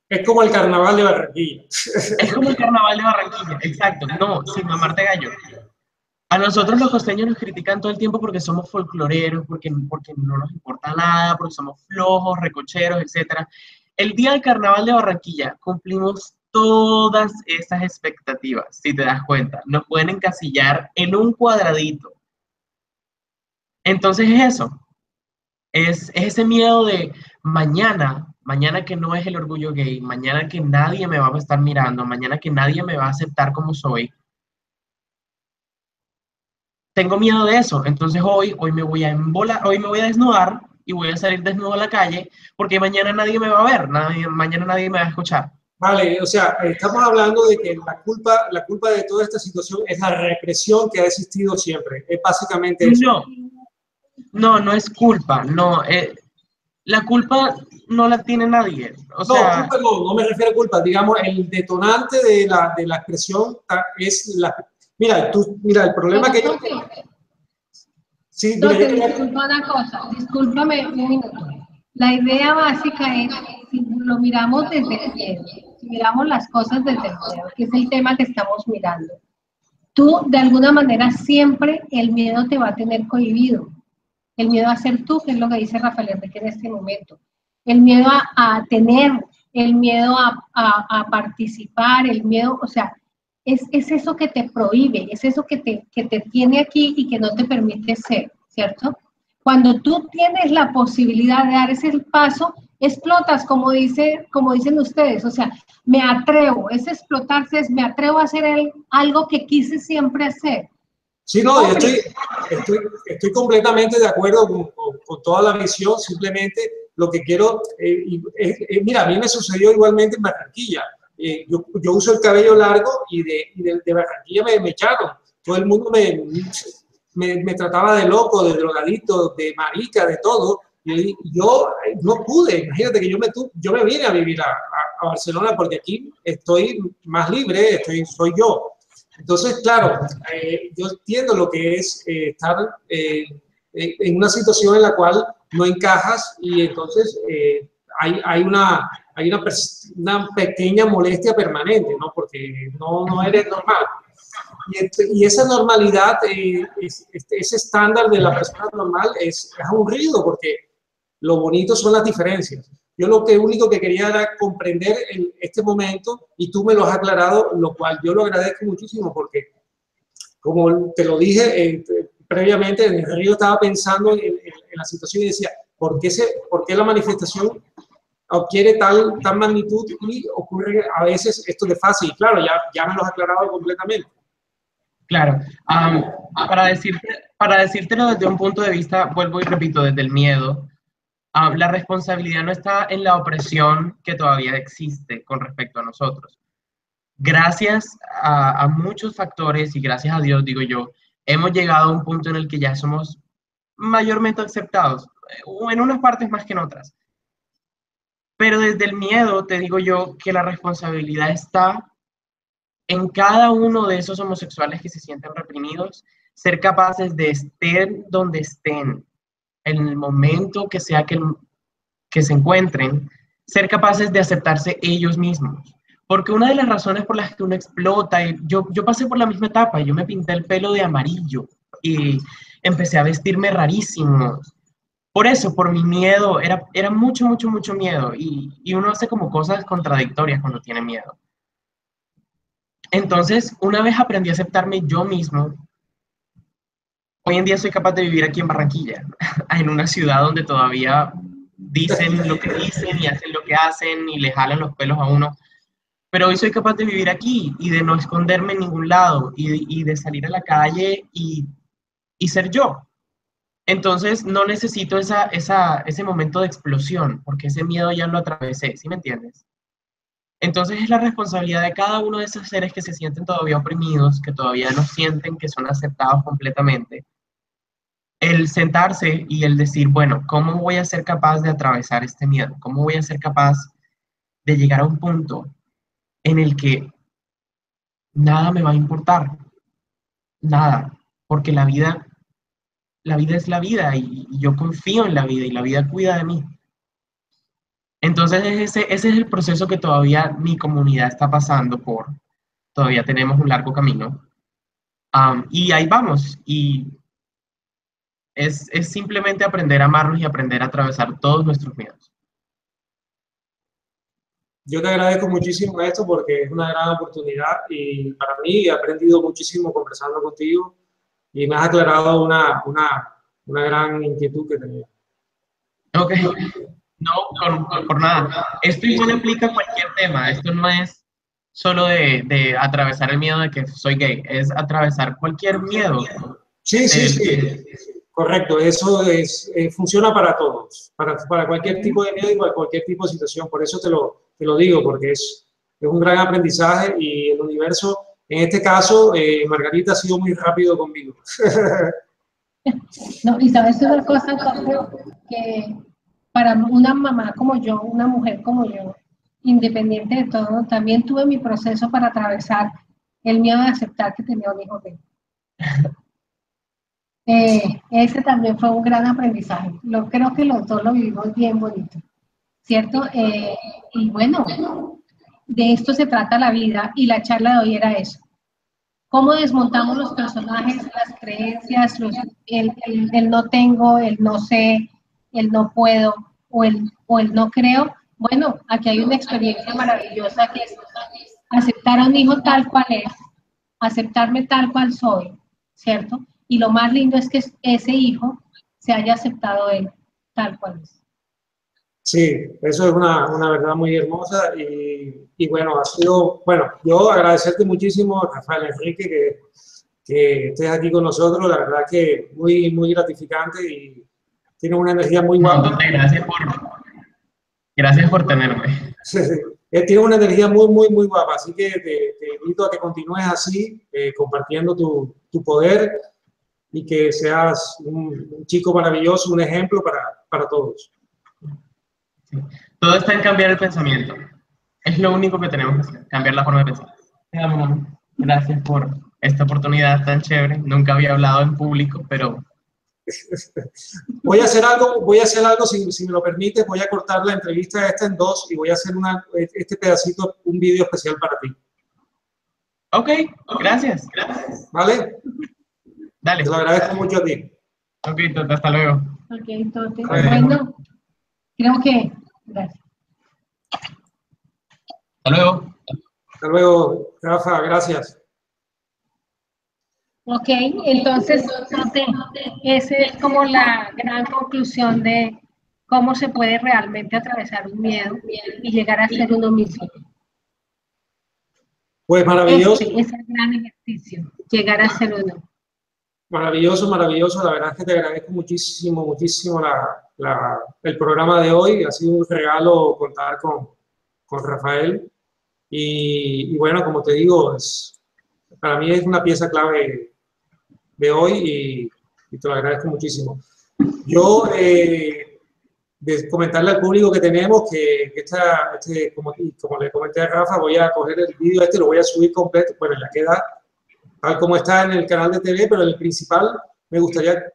es como el carnaval de Barranquilla. Es como el carnaval de Barranquilla, exacto. No, sin mamarte gallo. A nosotros los costeños nos critican todo el tiempo porque somos folcloreros, porque no nos importa nada, porque somos flojos, recocheros, etc. El día del carnaval de Barranquilla cumplimos todas esas expectativas, si te das cuenta. Nos pueden encasillar en un cuadradito. Entonces es eso. Es ese miedo de mañana que no es el orgullo gay, mañana que nadie me va a estar mirando, mañana que nadie me va a aceptar como soy. Tengo miedo de eso, entonces hoy me voy a hoy me voy a desnudar y voy a salir desnudo a la calle porque mañana nadie me va a ver, mañana nadie me va a escuchar. Vale, o sea, estamos hablando de que la culpa de toda esta situación es la represión que ha existido siempre, es básicamente eso. No es culpa, no, la culpa no la tiene nadie. O sea, no me refiero a culpa, digamos, el detonante de la expresión es la... Mira, el problema que yo... Sí, disculpa una cosa, discúlpame un minuto. La idea básica es, si lo miramos desde el miedo, si miramos las cosas desde el miedo, que es el tema que estamos mirando, tú de alguna manera siempre el miedo te va a tener cohibido. El miedo a ser tú, que es lo que dice Rafael Enrique en este momento. El miedo a tener, el miedo a participar, el miedo, o sea, es eso que te prohíbe, es eso que te tiene aquí y que no te permite ser, ¿cierto? Cuando tú tienes la posibilidad de dar ese paso, explotas, como dicen ustedes, o sea, me atrevo, es explotarse, es me atrevo a hacer algo que quise siempre hacer. Sí, no, yo estoy completamente de acuerdo con toda la visión, simplemente lo que quiero, mira, a mí me sucedió igualmente en Barranquilla. Yo uso el cabello largo y de Barranquilla me echaron. Todo el mundo me trataba de loco, de drogadito, de marica, de todo. Y yo no pude, imagínate que yo me vine a vivir a Barcelona porque aquí estoy más libre, soy yo. Entonces, claro, yo entiendo lo que es estar en una situación en la cual no encajas y entonces hay una pequeña molestia permanente, ¿no? Porque no eres normal. Y esa normalidad, ese estándar de la persona normal es aburrido porque lo bonito son las diferencias. Yo lo único que quería era comprender en este momento y tú me lo has aclarado, lo cual yo lo agradezco muchísimo porque, como te lo dije previamente, en el río estaba pensando en la situación y decía, ¿por qué la manifestación adquiere tal magnitud y ocurre a veces esto de fácil? Y claro, ya me lo has aclarado completamente. Claro, para decírtelo desde un punto de vista, vuelvo y repito, desde el miedo, la responsabilidad no está en la opresión que todavía existe con respecto a nosotros. Gracias a muchos factores y gracias a Dios, digo yo, hemos llegado a un punto en el que ya somos mayormente aceptados, o en unas partes más que en otras. Pero desde el miedo te digo yo que la responsabilidad está en cada uno de esos homosexuales que se sienten reprimidos, ser capaces de estar donde estén, en el momento que sea que se encuentren, ser capaces de aceptarse ellos mismos. Porque una de las razones por las que uno explota, y yo pasé por la misma etapa, yo me pinté el pelo de amarillo y empecé a vestirme rarísimo. Por eso, por mi miedo, era mucho, mucho, mucho miedo. Y uno hace como cosas contradictorias cuando tiene miedo. Entonces, una vez aprendí a aceptarme yo mismo, hoy en día soy capaz de vivir aquí en Barranquilla, en una ciudad donde todavía dicen lo que dicen y hacen lo que hacen y le jalan los pelos a uno. Pero hoy soy capaz de vivir aquí y de no esconderme en ningún lado y de salir a la calle y ser yo. Entonces no necesito ese momento de explosión, porque ese miedo ya lo atravesé, ¿sí me entiendes? Entonces es la responsabilidad de cada uno de esos seres que se sienten todavía oprimidos, que todavía no sienten que son aceptados completamente, el sentarse y el decir, bueno, ¿cómo voy a ser capaz de atravesar este miedo? ¿Cómo voy a ser capaz de llegar a un punto en el que nada me va a importar? Nada, porque la vida es la vida y yo confío en la vida y la vida cuida de mí. Entonces ese es el proceso que todavía mi comunidad está pasando por, todavía tenemos un largo camino. Y ahí vamos, y es simplemente aprender a amarnos y aprender a atravesar todos nuestros miedos. Yo te agradezco muchísimo esto porque es una gran oportunidad y para mí he aprendido muchísimo conversando contigo y me has aclarado una gran inquietud que tenía. Ok, no, por nada. Esto igual implica cualquier tema, esto no es solo de atravesar el miedo de que soy gay, es atravesar cualquier miedo. Sí, sí, sí, correcto. Eso funciona para todos, para cualquier tipo de miedo y para cualquier tipo de situación. Por eso te lo digo, porque es un gran aprendizaje y el universo, en este caso, Margarita ha sido muy rápido conmigo. No, y sabes una cosa, Jorge, que para una mamá como yo, una mujer como yo, independiente de todo, también tuve mi proceso para atravesar el miedo de aceptar que tenía un hijo gay. Ese también fue un gran aprendizaje. Creo que los dos lo vivimos bien bonito, ¿cierto? Y bueno, de esto se trata la vida y la charla de hoy era eso. Cómo desmontamos los personajes, las creencias, el no tengo, el no sé, el no puedo o el no creo. Bueno, aquí hay una experiencia maravillosa que es aceptar a un hijo tal cual es, aceptarme tal cual soy, ¿cierto? Y lo más lindo es que ese hijo se haya aceptado él tal cual es. Sí, eso es una verdad muy hermosa y bueno, ha sido, bueno, yo agradecerte muchísimo, Rafael Enrique, que estés aquí con nosotros, la verdad que muy, muy gratificante y tienes una energía muy guapa. Gracias por tenerme. Tienes una energía muy, muy, muy guapa, así que te invito a que continúes así, compartiendo tu poder y que seas un chico maravilloso, un ejemplo para todos. Sí. Todo está en cambiar el pensamiento. Es lo único que tenemos que hacer, cambiar la forma de pensar. Gracias por esta oportunidad tan chévere. Nunca había hablado en público, pero... Voy a hacer algo si me lo permites, voy a cortar la entrevista esta en dos y voy a hacer este pedacito, un vídeo especial para ti. Ok, gracias. ¿Vale? Dale. Te lo agradezco mucho a ti. Ok, hasta luego. Ok, entonces, bueno, creo que... Gracias. Hasta luego. Hasta luego, Rafa, gracias. Ok, entonces, esa es como la gran conclusión de cómo se puede realmente atravesar un miedo y llegar a ser uno mismo. Pues maravilloso. Es el gran ejercicio, llegar a ser uno. Maravilloso, maravilloso. La verdad es que te agradezco muchísimo, muchísimo el programa de hoy. Ha sido un regalo contar con Rafael. Y bueno, como te digo, para mí es una pieza clave de hoy y te lo agradezco muchísimo. Yo, de comentarle al público que tenemos que como le comenté a Rafa, voy a coger el vídeo lo voy a subir completo, bueno, ya queda tal como está en el canal de TV, pero el principal me gustaría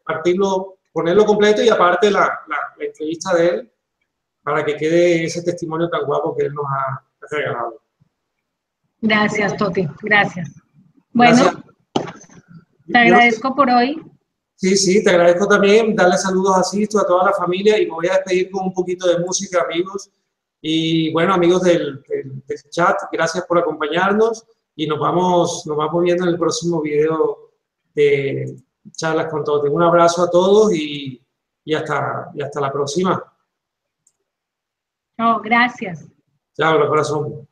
ponerlo completo y aparte la entrevista de él para que quede ese testimonio tan guapo que él nos ha regalado. Gracias, Toti, gracias. Bueno, Gracias. te agradezco por hoy. Sí, sí, te agradezco también. Darle saludos a Sisto, a toda la familia, y me voy a despedir con un poquito de música, amigos. Y bueno, amigos del chat, gracias por acompañarnos y nos vamos viendo en el próximo video de Charlas con Toti. Un abrazo a todos y hasta la próxima. Oh, gracias. Chao, de corazón.